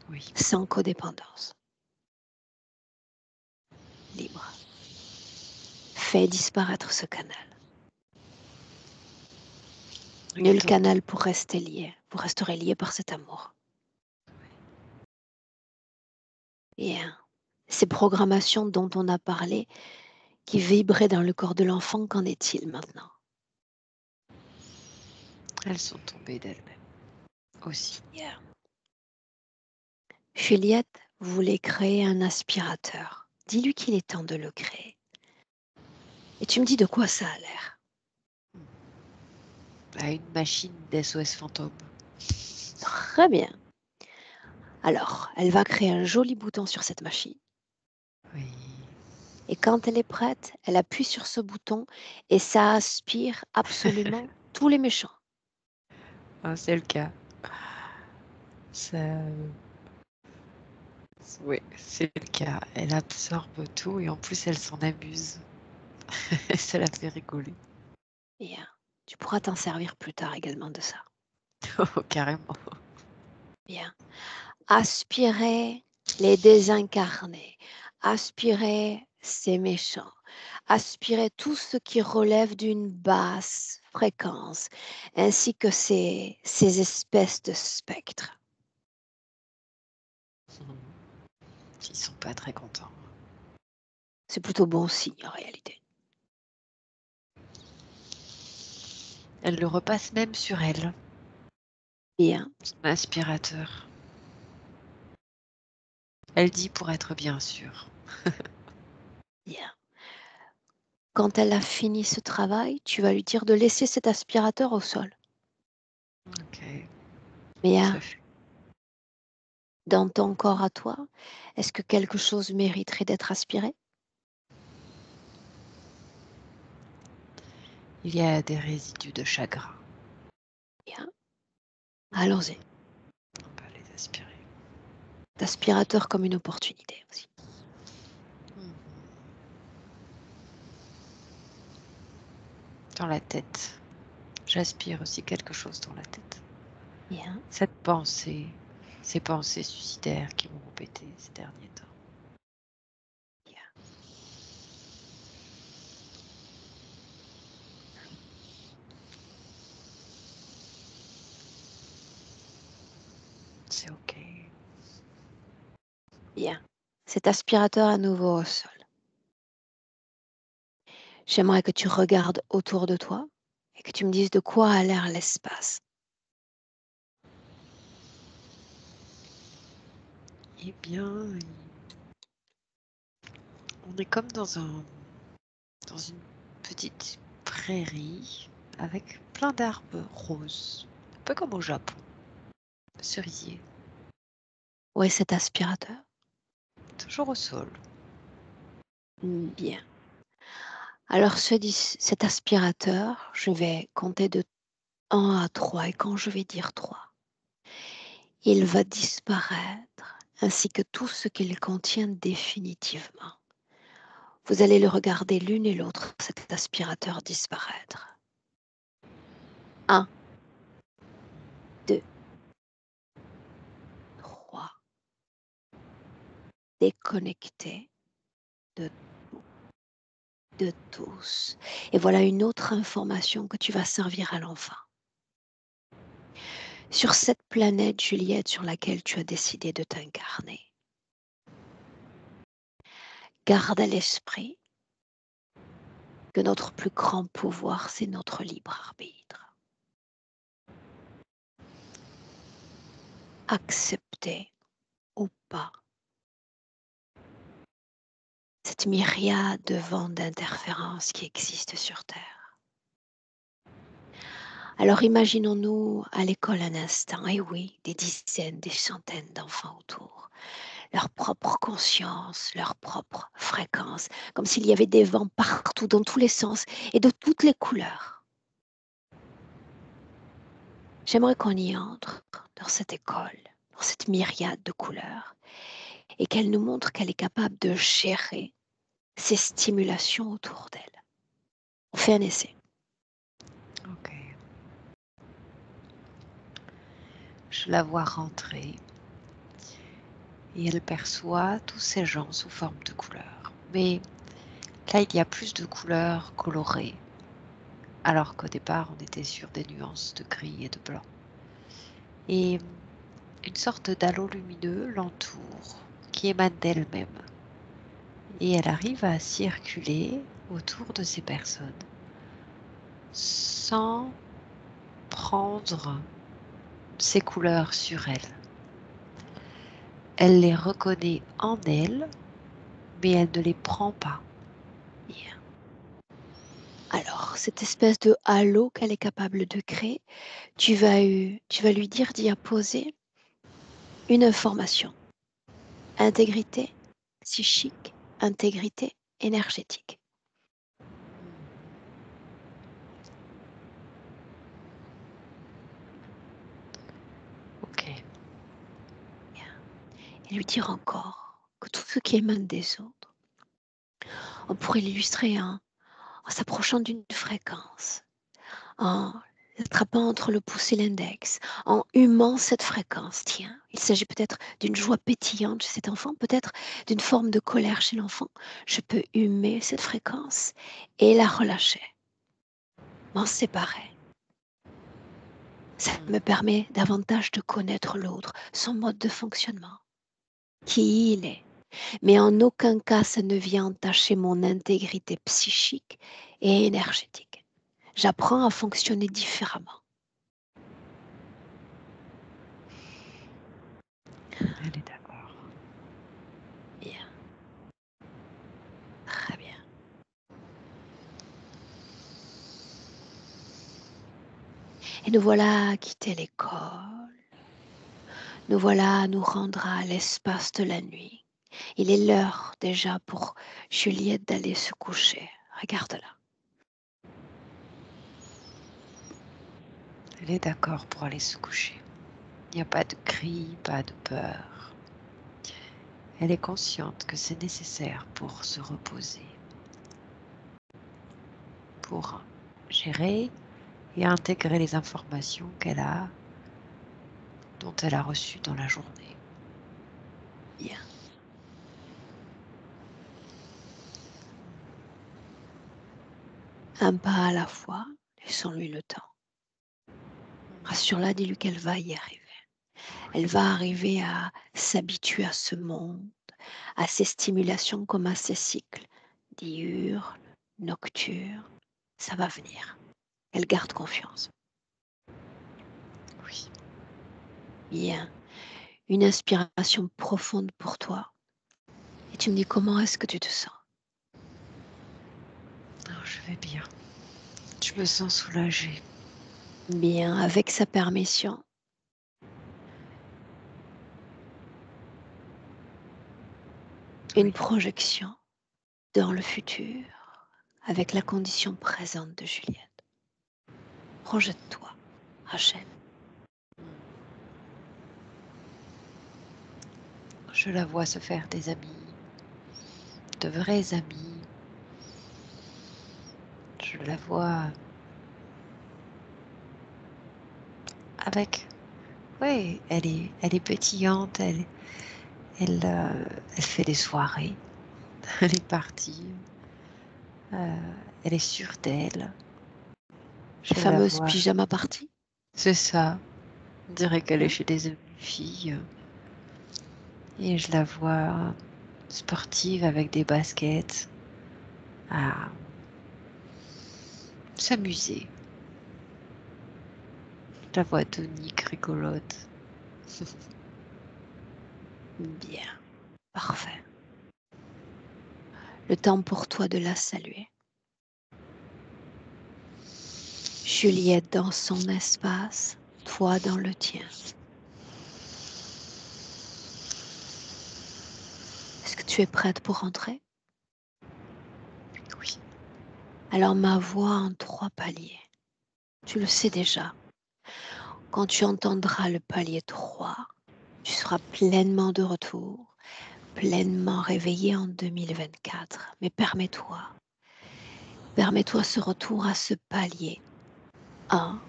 Oui, sans codépendance, libre. Fais disparaître ce canal. Nul exactement. canal pour rester lié. Vous resterez liés par cet amour. Et ces programmations dont on a parlé, qui vibraient dans le corps de l'enfant, qu'en est-il maintenant? Elles sont tombées d'elles-mêmes aussi. Yeah. Juliette voulait créer un aspirateur. Dis-lui qu'il est temps de le créer. Et tu me dis de quoi ça a l'air. À une machine d'SOS fantôme. Très bien. Alors, elle va créer un joli bouton sur cette machine. Oui. Et quand elle est prête, elle appuie sur ce bouton et ça aspire absolument tous les méchants. Ah, c'est le cas. Ça, oui, c'est le cas. Elle absorbe tout et en plus elle s'en amuse. Ça la fait rigoler. Et tu pourras t'en servir plus tard également de ça. Oh, carrément. Bien. Aspirer les désincarnés. Aspirer ces méchants. Aspirer tout ce qui relève d'une basse fréquence, ainsi que ces espèces de spectres. Ils sont pas très contents. C'est plutôt bon signe en réalité. Elle le repasse même sur elle, Bien. son aspirateur. Elle dit pour être bien sûre. Bien. Quand elle a fini ce travail, tu vas lui dire de laisser cet aspirateur au sol. Ok, Mais ça fait. dans ton corps à toi, est-ce que quelque chose mériterait d'être aspiré? Il y a des résidus de chagrin. Bien. Allons-y. On va les aspirer. Aspirateur comme une opportunité aussi. Dans la tête. J'aspire aussi quelque chose dans la tête. Bien. Cette pensée, ces pensées suicidaires qui m'ont répété ces derniers temps. Bien. C'est ok. Bien. Cet aspirateur à nouveau au sol. J'aimerais que tu regardes autour de toi et que tu me dises de quoi a l'air l'espace. Eh bien, on est comme dans une petite prairie avec plein d'arbres roses, un peu comme au Japon, cerisier, Où est cet aspirateur? toujours au sol. Bien. Alors cet aspirateur, je vais compter de 1 à 3 et quand je vais dire 3, il va disparaître ainsi que tout ce qu'il contient définitivement. Vous allez le regarder l'une et l'autre, cet aspirateur disparaître. 1, 2, 3. Déconnecté de tout, de tous. Et voilà une autre information que tu vas servir à l'enfant. Sur cette planète, Juliette, sur laquelle tu as décidé de t'incarner, garde à l'esprit que notre plus grand pouvoir, c'est notre libre arbitre. accepter ou pas cette myriade de vents d'interférences qui existent sur Terre. Alors imaginons-nous à l'école un instant, et oui, des dizaines, des centaines d'enfants autour, leur propre conscience, leur propre fréquence, comme s'il y avait des vents partout, dans tous les sens et de toutes les couleurs. J'aimerais qu'on y entre dans cette école, dans cette myriade de couleurs, et qu'elle nous montre qu'elle est capable de gérer ces stimulations autour d'elle. On fait un essai. Ok. Je la vois rentrer et elle perçoit tous ces gens sous forme de couleurs. Mais là, il y a plus de couleurs colorées, alors qu'au départ, on était sur des nuances de gris et de blanc. Et une sorte d'halo lumineux l'entoure, qui émane d'elle-même. Et elle arrive à circuler autour de ces personnes sans prendre ces couleurs sur elle. Elle les reconnaît en elle, mais elle ne les prend pas. Bien. Alors, cette espèce de halo qu'elle est capable de créer, tu vas lui dire d'y apposer une information. Intégrité psychique, intégrité énergétique. Ok. Et lui dire encore que tout ce qui émane des autres, on pourrait l'illustrer en s'approchant d'une fréquence, en l'attrapant entre le pouce et l'index, en humant cette fréquence. Tiens, il s'agit peut-être d'une joie pétillante chez cet enfant, peut-être d'une forme de colère chez l'enfant. Je peux humer cette fréquence et la relâcher, m'en séparer. Ça me permet davantage de connaître l'autre, son mode de fonctionnement, qui il est. Mais en aucun cas ça ne vient entacher mon intégrité psychique et énergétique. J'apprends à fonctionner différemment. Elle est d'accord. Bien, très bien. Et nous voilà à quitter l'école. Nous voilà à nous rendre à l'espace de la nuit. Il est l'heure déjà pour Juliette d'aller se coucher. Regarde-la. Elle est d'accord pour aller se coucher. Il n'y a pas de cri, pas de peur. Elle est consciente que c'est nécessaire pour se reposer, pour gérer et intégrer les informations dont elle a reçues dans la journée. Bien. Un pas à la fois, laissons-lui le temps. Rassure-la, dis-lui qu'elle va y arriver. Elle va arriver à s'habituer à ce monde, à ces stimulations comme à ces cycles, diurnes, nocturnes. Ça va venir. Elle garde confiance. Oui. Bien. Une inspiration profonde pour toi. Et tu me dis comment est-ce que tu te sens? Alors, je vais bien. Je me sens soulagée. Bien, avec sa permission. Une Oui. projection dans le futur avec la condition présente de Juliette. Projette-toi, Rachel. Je la vois se faire des amis, de vrais amis. Je la vois avec... Oui, elle est pétillante, elle fait des soirées, elle est partie, elle est sûre d'elle. La Je la fameuse vois, pyjama party. c'est ça. On dirait qu'elle est Hein. chez des amies filles. Et je la vois sportive avec des baskets, à s'amuser. Je la vois tonique, rigolote. Bien, parfait. Le temps pour toi de la saluer. Juliette dans son espace, toi dans le tien. Est-ce que tu es prête pour rentrer? Oui. Alors ma voix en 3 paliers. Tu le sais déjà. Quand tu entendras le palier 3, tu seras pleinement de retour, pleinement réveillé en 2024. Mais permets-toi ce retour à ce palier 1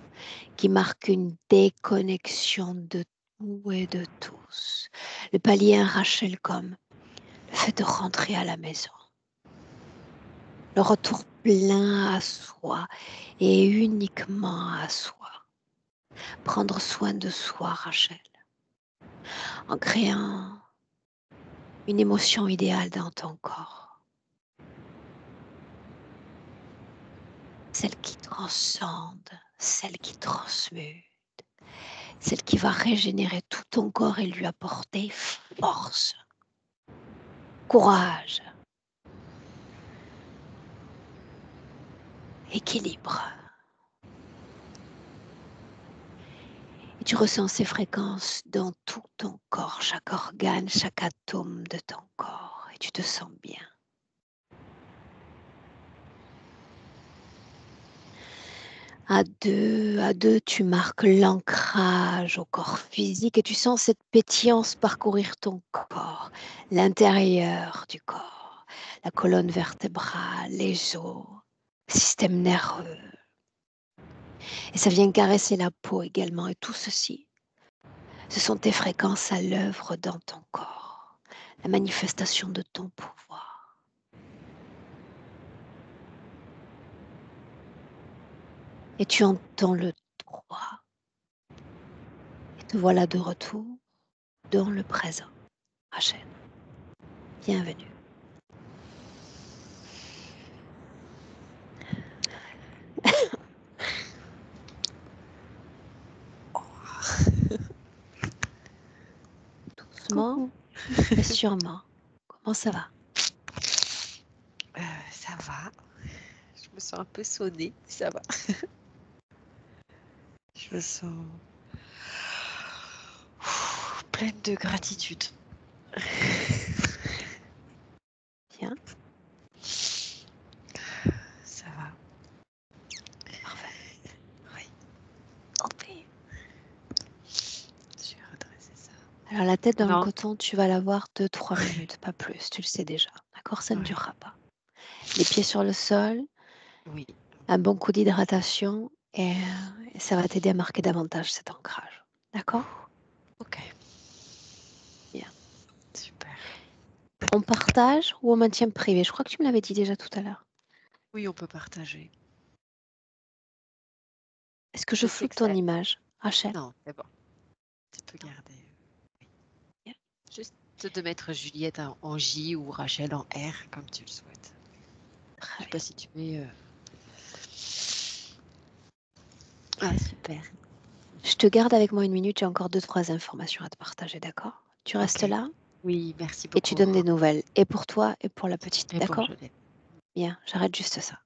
qui marque une déconnexion de tout et de tous. Le palier 1, Rachel, comme le fait de rentrer à la maison. Le retour plein à soi et uniquement à soi. Prendre soin de soi, Rachel, en créant une émotion idéale dans ton corps. Celle qui transcende, celle qui transmute, celle qui va régénérer tout ton corps et lui apporter force, courage, équilibre. Et tu ressens ces fréquences dans tout ton corps, chaque organe, chaque atome de ton corps. Et tu te sens bien. À deux, tu marques l'ancrage au corps physique et tu sens cette pétillance parcourir ton corps, l'intérieur du corps, la colonne vertébrale, les os, le système nerveux. Et ça vient caresser la peau également. Et tout ceci, ce sont tes fréquences à l'œuvre dans ton corps, la manifestation de ton pouvoir. Et tu entends le 3. Et te voilà de retour dans le présent. Rachel, bienvenue. Doucement, Coucou. mais sûrement. Comment ça va? Ça va. Je me sens un peu sonnée, ça va. Je me sens pleine de gratitude. Bien, Ça va. parfait. Oui, Ok. je vais redresser ça. Alors la tête dans le Non. coton, tu vas l'avoir 2-3 minutes, pas plus, tu le sais déjà. D'accord? Ça ne Ouais. durera pas. Les pieds sur le sol, Oui. un bon coup d'hydratation et ça va t'aider à marquer davantage cet ancrage. D'accord? Ok. Bien. Super. On partage ou on maintient privé? Je crois que tu me l'avais dit déjà tout à l'heure. Oui, on peut partager. Est-ce que je Je sais floute que ton ça... image, Rachel? Non, c'est bon. Tu peux garder. Bien. Juste de mettre Juliette en J ou Rachel en R, comme tu le souhaites. Je Très sais bien. pas si tu mets... Ah, super. Je te garde avec moi 1 minute, j'ai encore 2-3 informations à te partager, d'accord? Tu restes Ok. là Oui, merci et tu beaucoup. donnes des nouvelles, et pour toi et pour la petite, Et pour d'accord? Juliette. Bien, j'arrête juste ça.